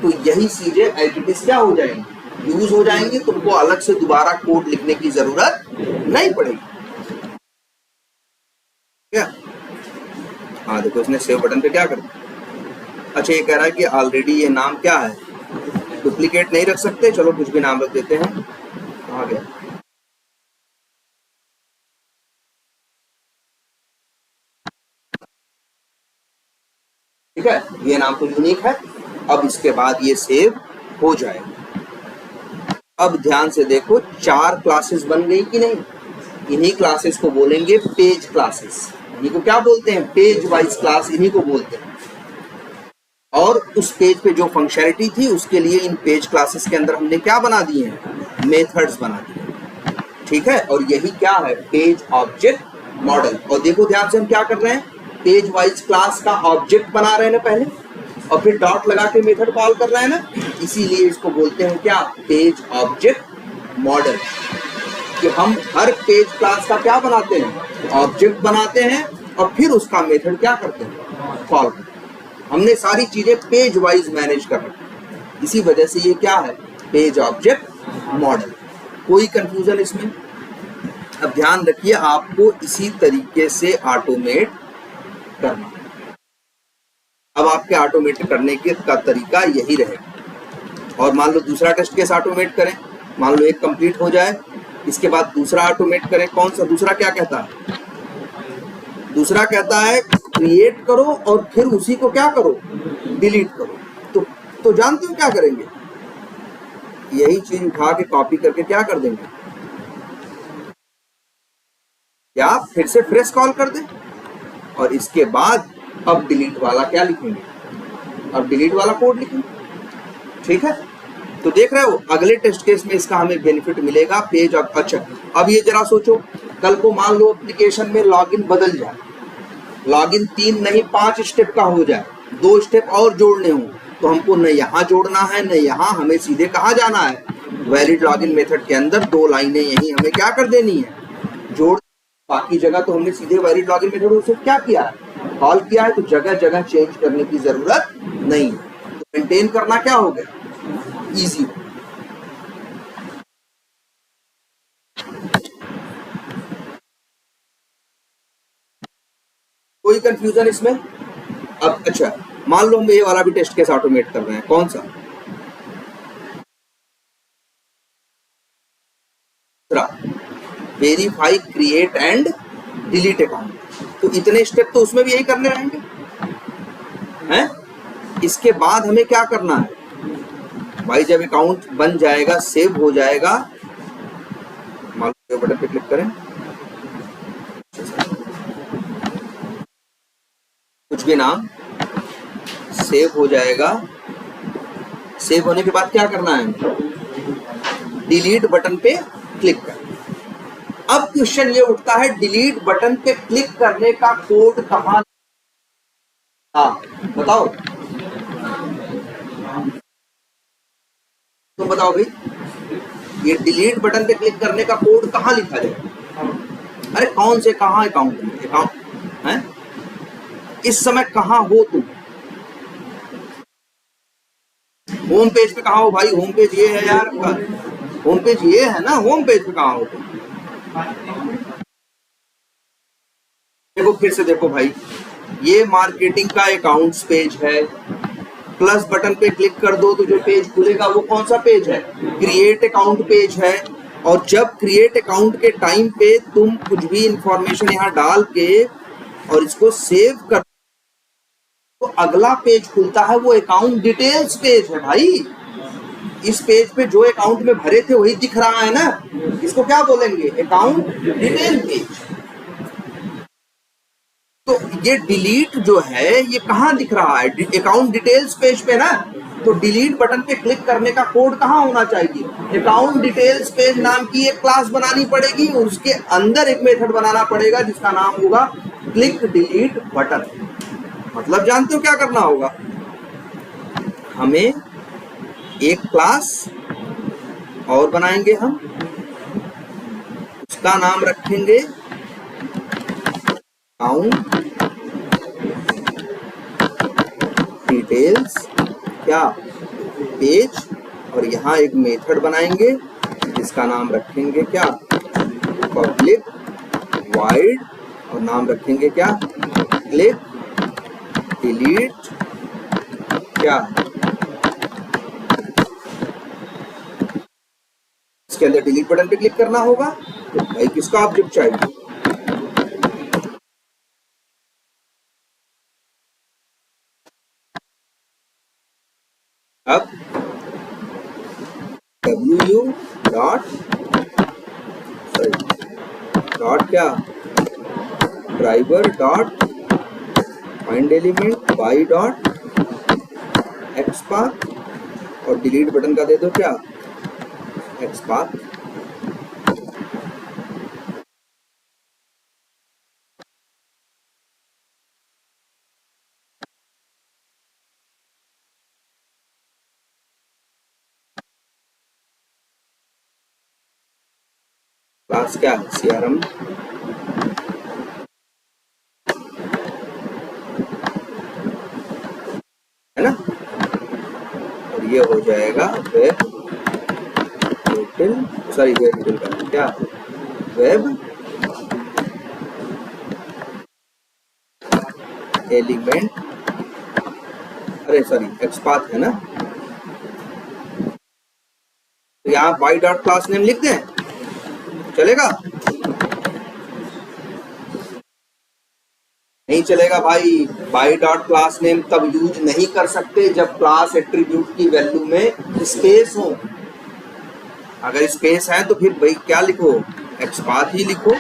तो यही चीजें एडिटिव क्या हो जाएंगी, यूज हो जाएंगी, तुमको अलग से दोबारा कोड लिखने की जरूरत नहीं पड़ेगी, क्या, हाँ देखो इसने सेव बटन पे क्या कर दिया, अच्छा ये कह रहा है कि ऑलरेडी ये नाम क्या है, डुप्लीकेट नहीं रख सकते, चलो कुछ भी नाम रख देते हैं, कहाँ गया, ठीक है, ये नाम तो यूनिक है। अब इसके बाद ये सेव हो जाएगा। अब ध्यान से देखो, 4 क्लासेस बन गई कि नहीं, इन्हीं क्लासेस को बोलेंगे पेज क्लासेस, इन्हीं को क्या बोलते हैं, पेज वाइज क्लास, इन्हीं को बोलते हैं। और उस पेज पे जो फंक्शनैलिटी थी उसके लिए इन पेज क्लासेस के अंदर हमने क्या बना दिए हैं, मेथड्स बना दिए, ठीक है। और यही क्या है, पेज ऑब्जेक्ट मॉडल। और देखो ध्यान से हम क्या कर रहे हैं, पेज वाइज क्लास का ऑब्जेक्ट बना रहे हैं ना पहले, और फिर डॉट लगा के मेथड कॉल कर रहे हैं ना, इसीलिए इसको बोलते हैं क्या, पेज ऑब्जेक्ट मॉडल। कि हम हर पेज क्लास का क्या बनाते हैं, ऑब्जेक्ट बनाते हैं, और फिर उसका मेथड क्या करते हैं, कॉल करते हैं। हमने सारी चीजें पेज वाइज मैनेज कर रखी, इसी वजह से ये क्या है, पेज ऑब्जेक्ट मॉडल। कोई कंफ्यूजन इसमें? अब ध्यान रखिए, आपको इसी तरीके से ऑटोमेट करना। अब आपके ऑटोमेट करने का तरीका यही रहेगा। और मान लो दूसरा टेस्ट केस ऑटोमेट करें, मान लो एक कंप्लीट हो जाए, इसके बाद दूसरा ऑटोमेट करें। कौन सा दूसरा, क्या कहता है, दूसरा कहता है क्रिएट करो और फिर उसी को क्या करो, डिलीट करो। तो जानते हो क्या करेंगे, यही चीज उठा के कॉपी करके क्या कर देंगे, या फिर से फ्रेश कॉल कर दें, और इसके बाद अब डिलीट वाला क्या लिखेंगे, अब डिलीट वाला कोड लिखेंगे, ठीक है। तो देख रहे हो, अगले टेस्ट केस में इसका हमें बेनिफिट मिलेगा, पेज ऑफ। अच्छा, अब ये जरा सोचो, कल को मान लो एप्लीकेशन में लॉगिन बदल जाए, लॉगिन 3 नहीं 5 स्टेप का हो जाए, 2 स्टेप और जोड़ने हो, तो हमको न यहाँ जोड़ना है न यहाँ, हमें सीधे कहाँ जाना है, वैलिड लॉगिन मेथड के अंदर 2 लाइनें यही हमें क्या कर देनी है, जोड़। बाकी जगह तो हमने सीधे वैलिड लॉगिन मेथड से क्या किया है, कॉल किया है, तो जगह जगह चेंज करने की जरूरत नहीं है। तो मेंटेन करना क्या हो गया, इजी। कोई कंफ्यूजन इसमें? अब अच्छा, मान लो हम ये वाला भी टेस्ट केस ऑटोमेट कर रहे हैं, कौन सा, verify create and delete account. तो इतने स्टेप तो उसमें भी यही करने रहेंगे हैं। इसके बाद हमें क्या करना है भाई, जब अकाउंट बन जाएगा, सेव हो जाएगा, मान लो बटन पे क्लिक करें, कुछ भी नाम, सेव हो जाएगा। सेव होने के बाद क्या करना है, डिलीट बटन पे क्लिक करना। अब क्वेश्चन ये उठता है, डिलीट बटन पे क्लिक करने का कोड कहां, हाँ बताओ, तुम बताओ भाई, ये डिलीट बटन पे क्लिक करने का कोड कहां लिखा जाए, अरे कौन से कहां अकाउंट में, अकाउंट है, इस समय कहां हो तुम, होम पेज पे कहां हो भाई, होम पेज ये है यार, होम पेज ये है ना, होम पेज पे कहां हो तुम, देखो फिर से देखो भाई, ये मार्केटिंग का अकाउंट्स पेज है, प्लस बटन पे क्लिक कर दो तो जो पेज खुलेगा वो कौन सा पेज है, क्रिएट अकाउंट पेज है। और जब क्रिएट अकाउंट के टाइम पे तुम कुछ भी इंफॉर्मेशन यहाँ डाल के और इसको सेव कर, तो अगला पेज खुलता है, वो अकाउंट डिटेल्स पेज है भाई। इस पेज पे जो अकाउंट में भरे थे वही दिख रहा है ना, इसको क्या बोलेंगे, अकाउंट डिटेल पेज। तो ये डिलीट जो है ये कहाँ दिख रहा है, अकाउंट डिटेल्स पेज पे ना, तो डिलीट बटन पे क्लिक करने का कोड कहाँ होना चाहिए, अकाउंट डिटेल्स पेज नाम की एक क्लास बनानी पड़ेगी, उसके अंदर एक मेथड बनाना पड़ेगा जिसका नाम होगा क्लिक डिलीट बटन। मतलब जानते हो क्या करना होगा, हमें एक क्लास और बनाएंगे हम, उसका नाम रखेंगे अकाउंट डिटेल्स क्या पेज, और यहाँ एक मेथड बनाएंगे जिसका नाम रखेंगे क्या, पब्लिक वाइड, और नाम रखेंगे क्या, क्लिक डिलीट क्या, इसके अंदर डिलीट बटन पे क्लिक करना होगा। तो भाई किसका ऑब्जेक्ट चाहिए, अब WU डॉट क्या, driver dot find element by dot x path, और डिलीट बटन का दे दो क्या, XPath, क्लास क्या है? CRM, है ना? और ये हो जाएगा वेब यूटिल, सॉरी वेब यूटिल का क्या, वेब एलिमेंट, अरे सॉरी XPath है ना, तो यहाँ बाई डॉट क्लास नेम लिख दें, चलेगा? नहीं चलेगा भाई, बाई डॉट क्लास नेम तब यूज नहीं कर सकते जब क्लास एट्रीब्यूट की वैल्यू में स्पेस हो। अगर स्पेस है तो फिर भाई क्या लिखो, XPath ही लिखो।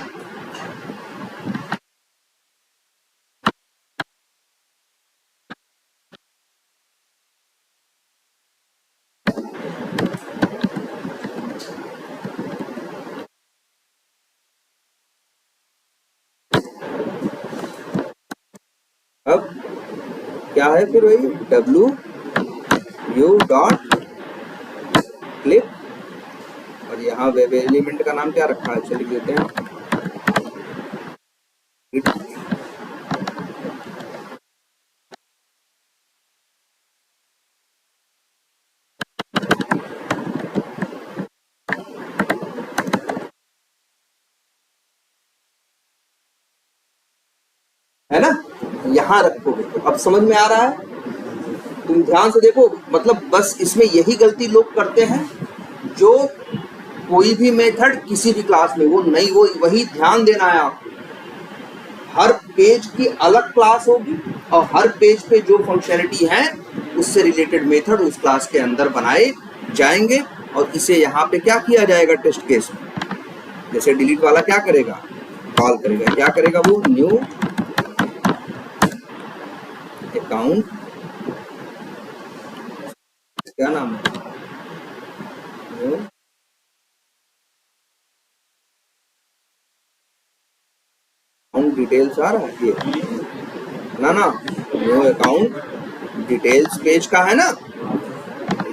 अब क्या है फिर वही WU डॉट क्लिक, और यहाँ वेब एलिमेंट का नाम क्या रखा है, चलिए लिख देते हैं है ना, यहाँ रखोगे। तो अब समझ में आ रहा है? तुम ध्यान से देखो, मतलब बस इसमें यही गलती लोग करते हैं, जो कोई भी मेथड किसी भी क्लास में, वो नहीं, वो वही ध्यान देना है आपको। हर पेज की अलग क्लास होगी और हर पेज पे जो फंक्शनलिटी है उससे रिलेटेड मेथड उस क्लास के अंदर बनाए जाएंगे, और इसे यहाँ पे क्या किया जाएगा टेस्ट केस में। जैसे डिलीट वाला क्या करेगा, कॉल करेगा, क्या करेगा वो, न्यू अकाउंट, क्या नाम है, न्यू अकाउंट डिटेल्स आ रहा है ये ना, न्यू अकाउंट डिटेल्स पेज का है ना।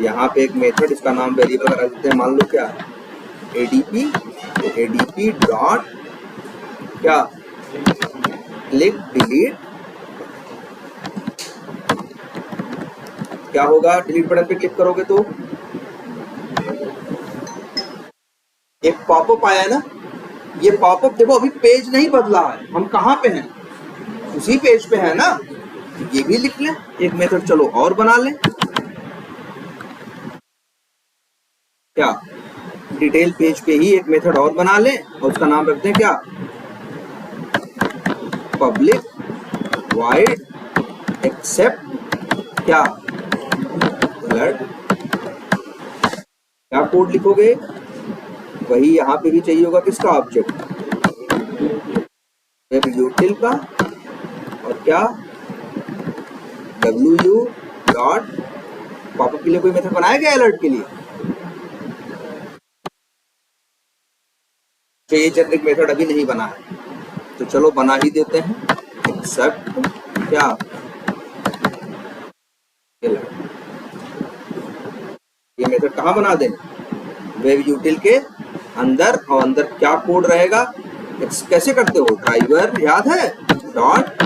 यहाँ पे एक मेथड, इसका नाम वेरिएबल रख देते हैं, मान लो क्या ADP, ADP डॉट क्या क्लिक डिलीट, क्या होगा, डिलीट बटन पे क्लिक करोगे तो एक पॉपअप आया है ना, ये पॉपअप देखो अभी पेज नहीं बदला है, हम कहाँ पे हैं, उसी पेज पे है ना, ये भी लिख लें एक मेथड, चलो और बना लें, क्या डिटेल पेज पे ही एक मेथड और बना लें, और उसका नाम रखते हैं क्या, पब्लिक वाइड एक्सेप्ट क्या अलर्ट। क्या कोड लिखोगे, वही यहाँ पे भी चाहिए होगा, किसका, ऑब्जेक्ट वेब यूटिल का, और क्या WU डॉट पॉपअप के लिए कोई मेथड बनाया गया अलर्ट के लिए, तो ये जेनरिक मेथड अभी नहीं बना है, तो चलो बना ही देते हैं, एक्सेप्ट क्या ये मेथड कहाँ बना दें, वेब यूटिल के अंदर, और अंदर क्या कोड रहेगा, कैसे करते हो, ड्राइवर याद है, dot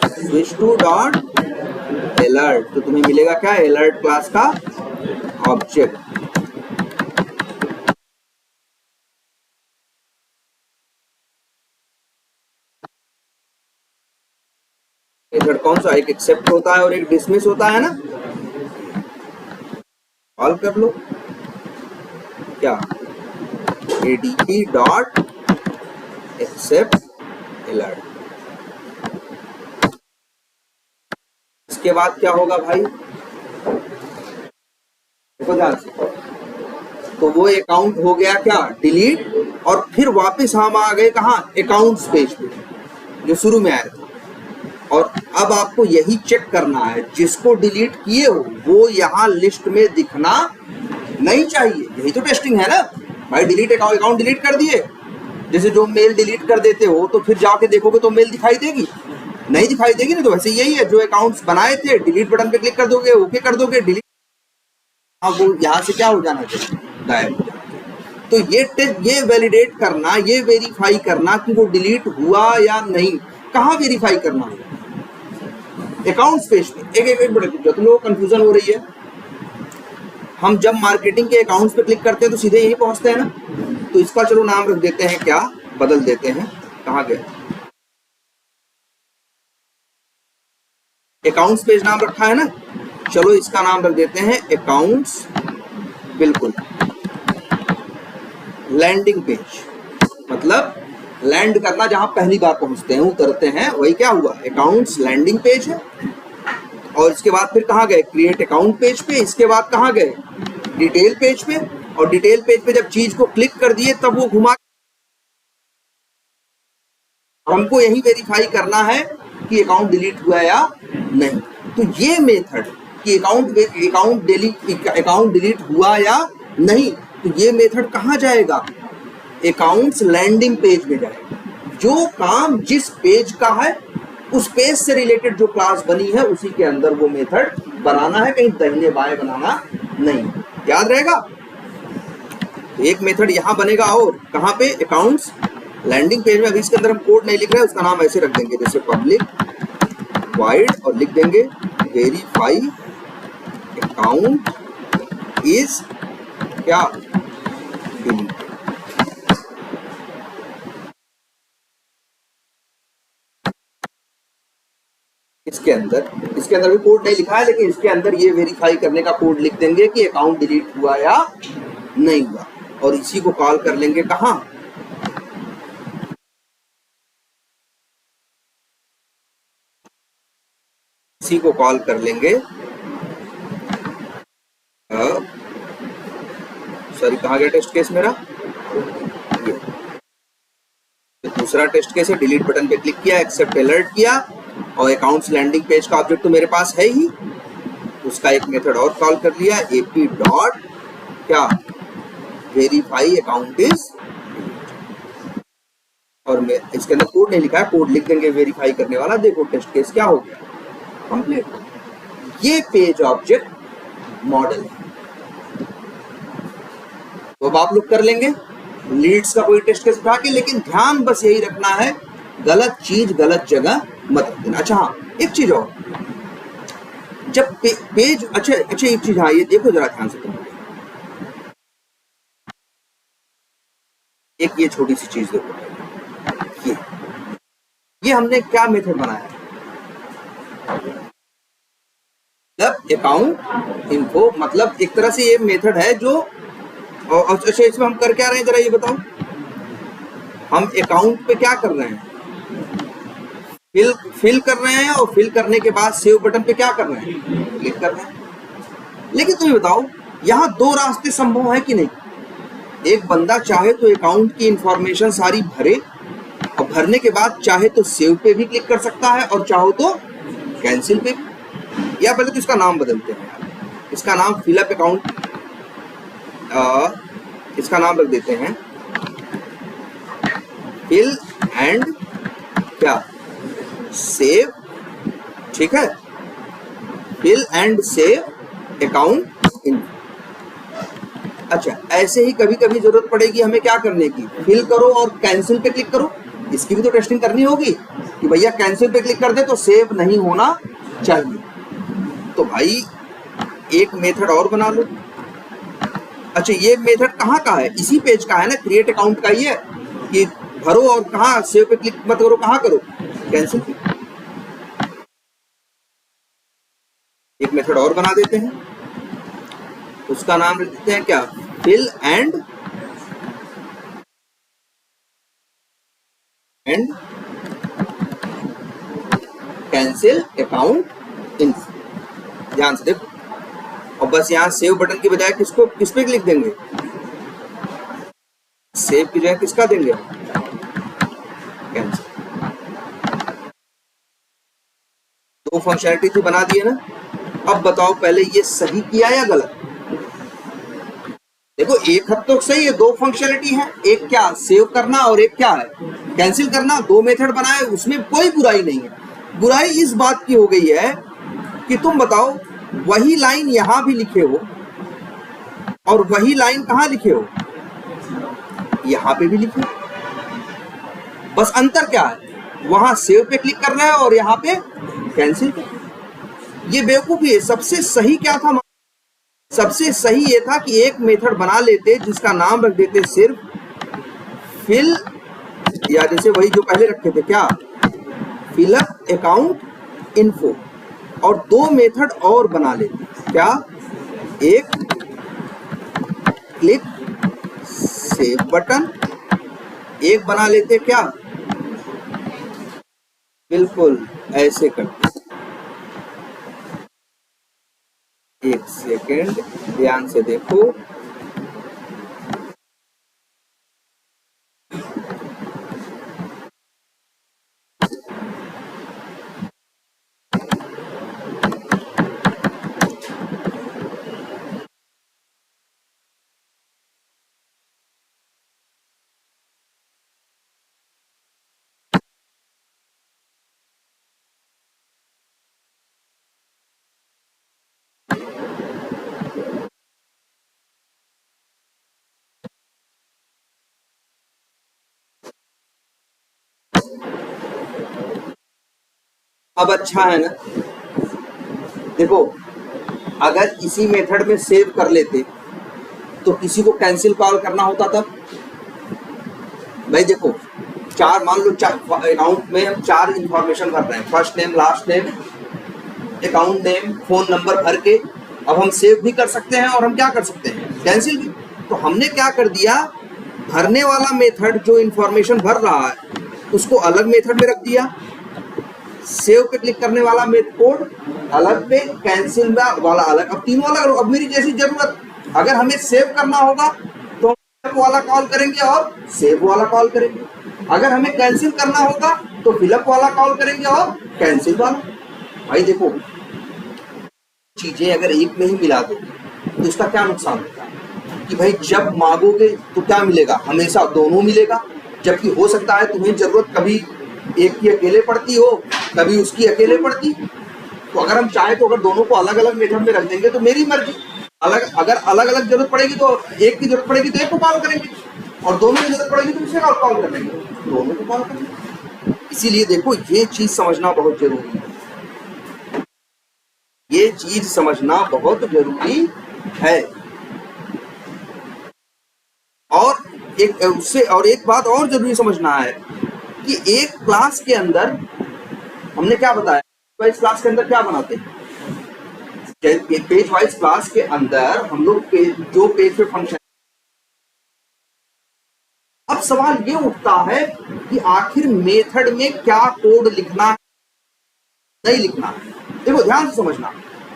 switch to dot alert, तो तुम्हें मिलेगा क्या, अलर्ट क्लास का ऑब्जेक्ट। मेथड कौन सा, एक एक्सेप्ट होता है और एक डिसमिस होता है ना, कॉल कर लो क्या ADP डॉट एक्सेप्ट अलर्ट। इसके बाद क्या होगा भाई, देखो ध्यान से, तो वो अकाउंट हो गया क्या डिलीट, और फिर वापस हम आ गए कहाँ, अकाउंट्स पेज पे जो शुरू में आया था, और अब आपको यही चेक करना है, जिसको डिलीट किए हो वो यहाँ लिस्ट में दिखना नहीं चाहिए, यही तो टेस्टिंग है ना। भाई डिलीट अकाउंट डिलीट कर दिए, जैसे जो मेल डिलीट कर देते हो तो फिर जाके देखोगे तो मेल दिखाई देगी, नहीं दिखाई देगी ना। तो वैसे यही है, जो अकाउंट्स बनाए थे डिलीट बटन पे क्लिक कर दोगे, ओके कर दोगे, डिलीट, वो यहाँ से क्या हो जाना चाहिए, गायब हो जाना। तो ये टेस्ट, ये वैलिडेट करना, ये वेरीफाई करना कि वो डिलीट हुआ या नहीं, कहाँ वेरीफाई करना है, अकाउंट्स पेज पे। एक बड़े तुम लोगों को कंफ्यूजन हो रही है, हम जब मार्केटिंग के अकाउंट्स पे क्लिक करते हैं तो सीधे यही पहुंचते हैं ना। तो इसका चलो नाम रख देते हैं, क्या बदल देते हैं, कहाँ गए, अकाउंट्स पेज नाम रखा है ना, चलो इसका नाम रख देते हैं अकाउंट्स, बिल्कुल लैंडिंग पेज, मतलब लैंड करना, जहां पहली बार पहुंचते हैं उतरते हैं, वही क्या हुआ, अकाउंट्स लैंडिंग पेज है। और इसके बाद फिर कहाँ गए, क्रिएट अकाउंट पेज पे, इसके बाद कहाँ गए, डिटेल पेज पे, और डिटेल पेज पे जब चीज को क्लिक कर दिए तब वो घुमा, हमको यही वेरीफाई करना है कि अकाउंट डिलीट हुआ या नहीं। तो ये मेथड कि अकाउंट डिलीट हुआ या नहीं, तो ये मेथड कहाँ जाएगा, अकाउंट्स लैंडिंग पेज में जाएगा। जो काम जिस पेज का है उस पेज से रिलेटेड जो क्लास बनी है उसी के अंदर वो मेथड बनाना है, कहीं दाहिने बाएं बनाना नहीं, याद रहेगा। तो एक मेथड यहां बनेगा, और कहां पे, अकाउंट्स लैंडिंग पेज में। अभी इसके अंदर हम कोड नहीं लिख रहे हैं, उसका नाम ऐसे रख देंगे जैसे पब्लिक वाइड, और लिख देंगे वेरीफाई अकाउंट इज क्या, डिलीट। इसके अंदर भी कोड नहीं लिखा है, लेकिन इसके अंदर ये वेरीफाई करने का कोड लिख देंगे कि अकाउंट डिलीट हुआ या नहीं हुआ, और इसी को कॉल कर लेंगे कहां, इसी को कॉल कर लेंगे, सॉरी कहाँ गया टेस्ट केस मेरा, दूसरा टेस्ट केस है, डिलीट बटन पे क्लिक किया, एक्सेप्ट अलर्ट किया, और अकाउंट्स लैंडिंग पेज का ऑब्जेक्ट तो मेरे पास है ही, उसका एक मेथड और कॉल कर लिया, एपी डॉट क्या, वेरीफाई अकाउंट इज, और मैं इसके अंदर कोड नहीं लिखा है, कोड लिख देंगे वेरीफाई करने वाला। देखो टेस्ट केस क्या हो गया, कंप्लीट। ये पेज ऑब्जेक्ट मॉडल है, तो अब आप लोग कर लेंगे लीड्स का कोई टेस्ट केस उठा के, लेकिन ध्यान बस यही रखना है, गलत चीज गलत जगह मत देना। अच्छा हाँ, एक चीज और, जब पेज, अच्छा एक चीज, हाँ ये देखो जरा ध्यान से, एक ये छोटी सी चीज देखो, ये हमने क्या मेथड बनाया, मतलब अकाउंट इन्फो, मतलब एक तरह से ये मेथड है जो, और अच्छा इसमें हम कर क्या रहे हैं जरा ये बताओ, हम अकाउंट पे क्या कर रहे हैं, फिल कर रहे हैं, और फिल करने के बाद सेव बटन पे क्या कर रहे हैं, क्लिक कर रहे हैं। लेकिन तुम्हें बताओ यहाँ दो रास्ते संभव है कि नहीं, एक बंदा चाहे तो अकाउंट की इंफॉर्मेशन सारी भरे, और भरने के बाद चाहे तो सेव पे भी क्लिक कर सकता है, और चाहो तो कैंसिल पे भी। या पहले तो इसका नाम बदलते हैं, इसका नाम फिलअप अकाउंट, इसका नाम रख देते हैं फिल एंड क्या, सेव, ठीक है, fill and save account in. अच्छा ऐसे ही कभी कभी जरूरत पड़ेगी हमें क्या करने की, फिल करो और कैंसिल पे क्लिक करो, इसकी भी तो टेस्टिंग करनी होगी कि भैया कैंसिल पे क्लिक कर दे तो सेव नहीं होना चाहिए। तो भाई एक मेथड और बना लो। अच्छा ये मेथड कहाँ का है, इसी पेज का है ना, क्रिएट अकाउंट का ही है, कि भरो और कहाँ सेव पे क्लिक मत करो, कहाँ करो, कैंसिल पे। एक मेथड और बना देते हैं, उसका नाम रख देते हैं क्या, fill and cancel account info. ध्यान से देखो, और बस यहाँ सेव बटन की बजाय किसको, किस पे क्लिक देंगे, सेव की जगह किसका देंगे, कैंसिल। दो फंक्शनलिटी थी बना दिए ना। अब बताओ पहले ये सही किया या गलत। देखो देखो एक हद तक सही है, दो फंक्शनलिटी है, एक क्या सेव करना और एक क्या है कैंसिल करना। दो मेथड बनाए, उसमें कोई बुराई नहीं है। बुराई इस बात की हो गई है कि तुम बताओ वही लाइन यहां भी लिखे हो और वही लाइन कहां लिखे हो, यहां पे भी लिखे हो, बस अंतर क्या है, वहां सेव पे क्लिक करना है और यहाँ पे कैंसिल पे। ये बेवकूफी है। सबसे सही क्या था, सबसे सही ये था कि एक मेथड बना लेते जिसका नाम रख देते सिर्फ फिल, या जैसे वही जो पहले रखे थे क्या, फिलअप अकाउंट इन्फो, और दो मेथड और बना लेते, क्या, एक क्लिक सेव बटन, एक बना लेते क्या, बिल्कुल ऐसे करते। एक सेकेंड ध्यान से देखो, अब अच्छा है ना। देखो अगर इसी मेथड में सेव कर लेते तो किसी को कैंसिल कॉल करना होता तब। भाई देखो चार, मान लो चार अकाउंट में हम चार इंफॉर्मेशन भर रहे हैं, first name, last name, account name, phone number भर के। अब हम सेव भी कर सकते हैं और हम क्या कर सकते हैं, कैंसिल भी। तो हमने क्या कर दिया, भरने वाला मेथड जो इंफॉर्मेशन भर रहा है उसको अलग मेथड में रख दिया, सेव पे क्लिक करने वाला मेथड कोड अलग पे, कैंसिल वाला अलग। अब तीनों अलग। अब मेरी जैसी जरूरत, अगर हमें सेव करना होगा तो फिलअप वाला कॉल करेंगे और सेव वाला कॉल करेंगे, अगर हमें कैंसिल करना होगा तो फिलअप वाला कॉल करेंगे और कैंसिल वाला। भाई देखो चीजें अगर एक में ही मिला दो तो इसका क्या नुकसान होता है कि भाई जब मांगोगे तो क्या मिलेगा, हमेशा दोनों मिलेगा। जबकि हो सकता है तुम्हें जरूरत कभी एक की अकेले पड़ती हो, कभी उसकी अकेले पड़ती। तो अगर हम चाहे तो अगर दोनों को अलग अलग मेथड में रख देंगे तो मेरी मर्जी, अगर अलग अलग जरूरत पड़ेगी तो एक की जरूरत पड़ेगी तो एक को कॉल करेंगे, और दोनों की जरूरत पड़ेगी तो दूसरे को कॉल कर लेंगे, दोनों को कॉल करेंगे। इसीलिए देखो ये चीज समझना बहुत जरूरी है, ये चीज समझना बहुत जरूरी है। और एक बात और जरूरी समझना है कि एक क्लास के अंदर हमने क्या बताया, वाइज क्लास के अंदर क्या बनाते हैं, पेज वाइज क्लास के अंदर हम लोग जो पेज पे फंक्शन। अब सवाल ये उठता है कि आखिर मेथड में क्या कोड लिखना है, नहीं लिखना है। देखो ध्यान से समझना,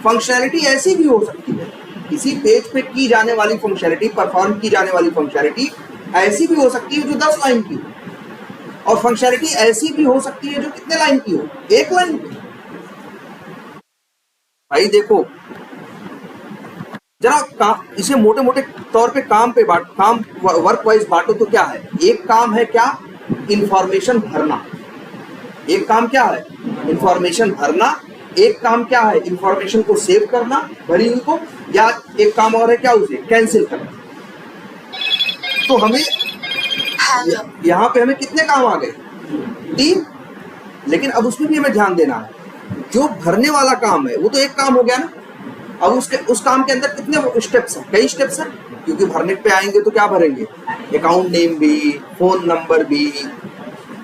फंक्शनैलिटी ऐसी भी हो सकती है, किसी पेज पे की जाने वाली फंक्शनैलिटी, परफॉर्म की जाने वाली फंक्शनैलिटी ऐसी भी हो सकती है जो 10 लाइन की, और फंक्शनैलिटी ऐसी भी हो सकती है जो कितने लाइन की हो, 1 लाइन की। भाई देखो जरा इसे मोटे मोटे तौर पे काम वर्क वाइज बांटो तो क्या है, एक काम है क्या, इंफॉर्मेशन भरना, एक काम क्या है, इंफॉर्मेशन भरना, एक काम क्या है, इंफॉर्मेशन को सेव करना भरी हुई को, या एक काम और है क्या, उसे कैंसिल करना। तो हमें यहाँ पे हमें कितने काम आ गए, 3। लेकिन अब उसमें भी हमें ध्यान देना है, जो भरने वाला काम है वो तो एक काम हो गया ना। अब उस काम के अंदर कितने स्टेप्स हैं, कई स्टेप्स हैं, क्योंकि भरने पे आएंगे तो क्या भरेंगे, अकाउंट नेम भी, फोन नंबर भी,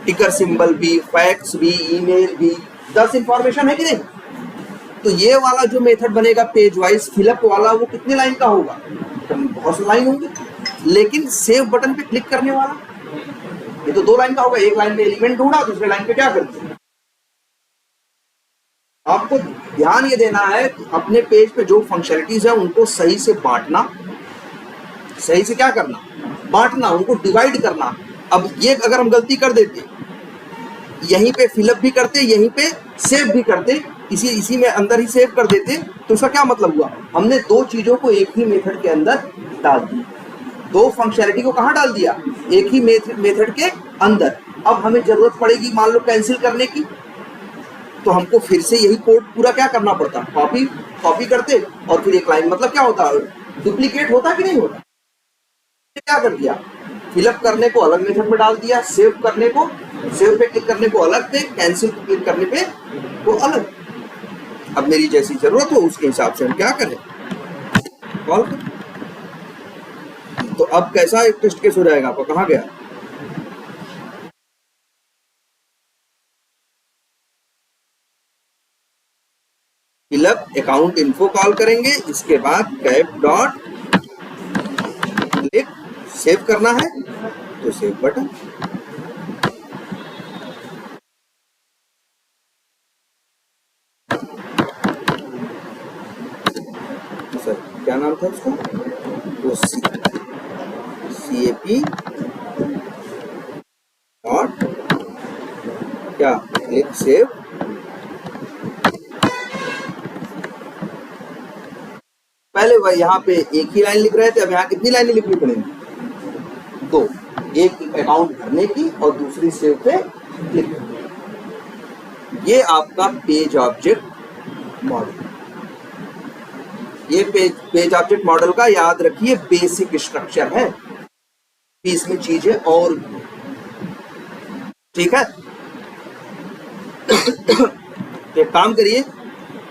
टिकर सिंबल भी, फैक्स भी, ईमेल भी, 10 इंफॉर्मेशन है कि नहीं। तो ये वाला जो मेथड बनेगा पेज वाइज फिलअप वाला, वो कितने लाइन का होगा, तो बहुत सी लाइन होंगी। लेकिन सेव बटन पे क्लिक करने वाला ये तो 2 लाइन का होगा, एक लाइन में एलिमेंट ढूंढा, दूसरे लाइन पे क्या करते। आपको ध्यान ये देना है अपने पेज पे जो फंक्शनलिटीज है उनको सही से बांटना, सही से क्या करना, बांटना, उनको डिवाइड करना। अब ये अगर हम गलती कर देते, यहीं पे फिलअप भी करते, यहीं पे सेव भी करते, इसी में अंदर ही सेव कर देते, तो उसका क्या मतलब हुआ, हमने 2 चीजों को एक ही मेथड के अंदर डाल दिया। दो फंक्शनैलिटी को कहाँ डाल दिया, एक ही मेथड के अंदर। अब हमें जरूरत पड़ेगी मान लो कैंसिल करने की, तो हमको फिर से यही कोड पूरा क्या करना पड़ता, कॉपी करते और फिर एक लाइन, मतलब क्या होता, डुप्लीकेट होता कि नहीं होता। क्या कर दिया, फिलअप करने को अलग मेथड में डाल दिया, सेव पे क्लिक करने को अलग थे, कैंसिल क्लिक करने पे तो अलग। अब मेरी जैसी जरूरत हो उसके हिसाब से हम क्या करें, कॉल करें। तो अब कैसा एक टेस्ट केस हो जाएगा आपका, कहाँ गया, फिलअप अकाउंट इन्फो कॉल करेंगे, इसके बाद कैप डॉट क्लिक, सेव करना है तो सेव बटन। सर क्या नाम था उसका, वो CAP डॉट क्या, क्लिक सेव। पहले वह यहाँ पे एक ही लाइन लिख रहे थे, अब यहाँ कितनी लाइनें लिखनी पड़ेंगी, दो, एक अकाउंट भरने की और दूसरी सेव पे क्लिक करनी। ये आपका पेज ऑब्जेक्ट मॉडल, ये पेज ऑब्जेक्ट मॉडल का याद रखिए बेसिक स्ट्रक्चर है, इसमें चीजें और ठीक है। एक काम करिए,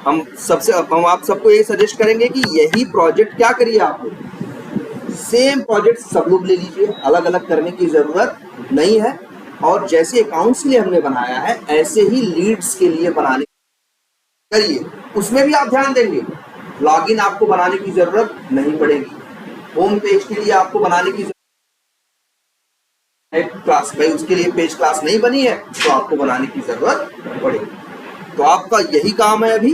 हम आप सबको ये सजेस्ट करेंगे कि यही प्रोजेक्ट क्या करिए, आप सेम प्रोजेक्ट सब लोग ले लीजिए, अलग अलग करने की जरूरत नहीं है। और जैसे अकाउंट्स के लिए हमने बनाया है ऐसे ही लीड्स के लिए बनाने करिए, उसमें भी आप ध्यान देंगे, लॉगिन आपको बनाने की जरूरत नहीं पड़ेगी, होम पेज के लिए आपको बनाने की क्लास, भाई उसके लिए पेज क्लास नहीं बनी है तो आपको बनाने की जरूरत पड़ेगी। तो आपका यही काम है अभी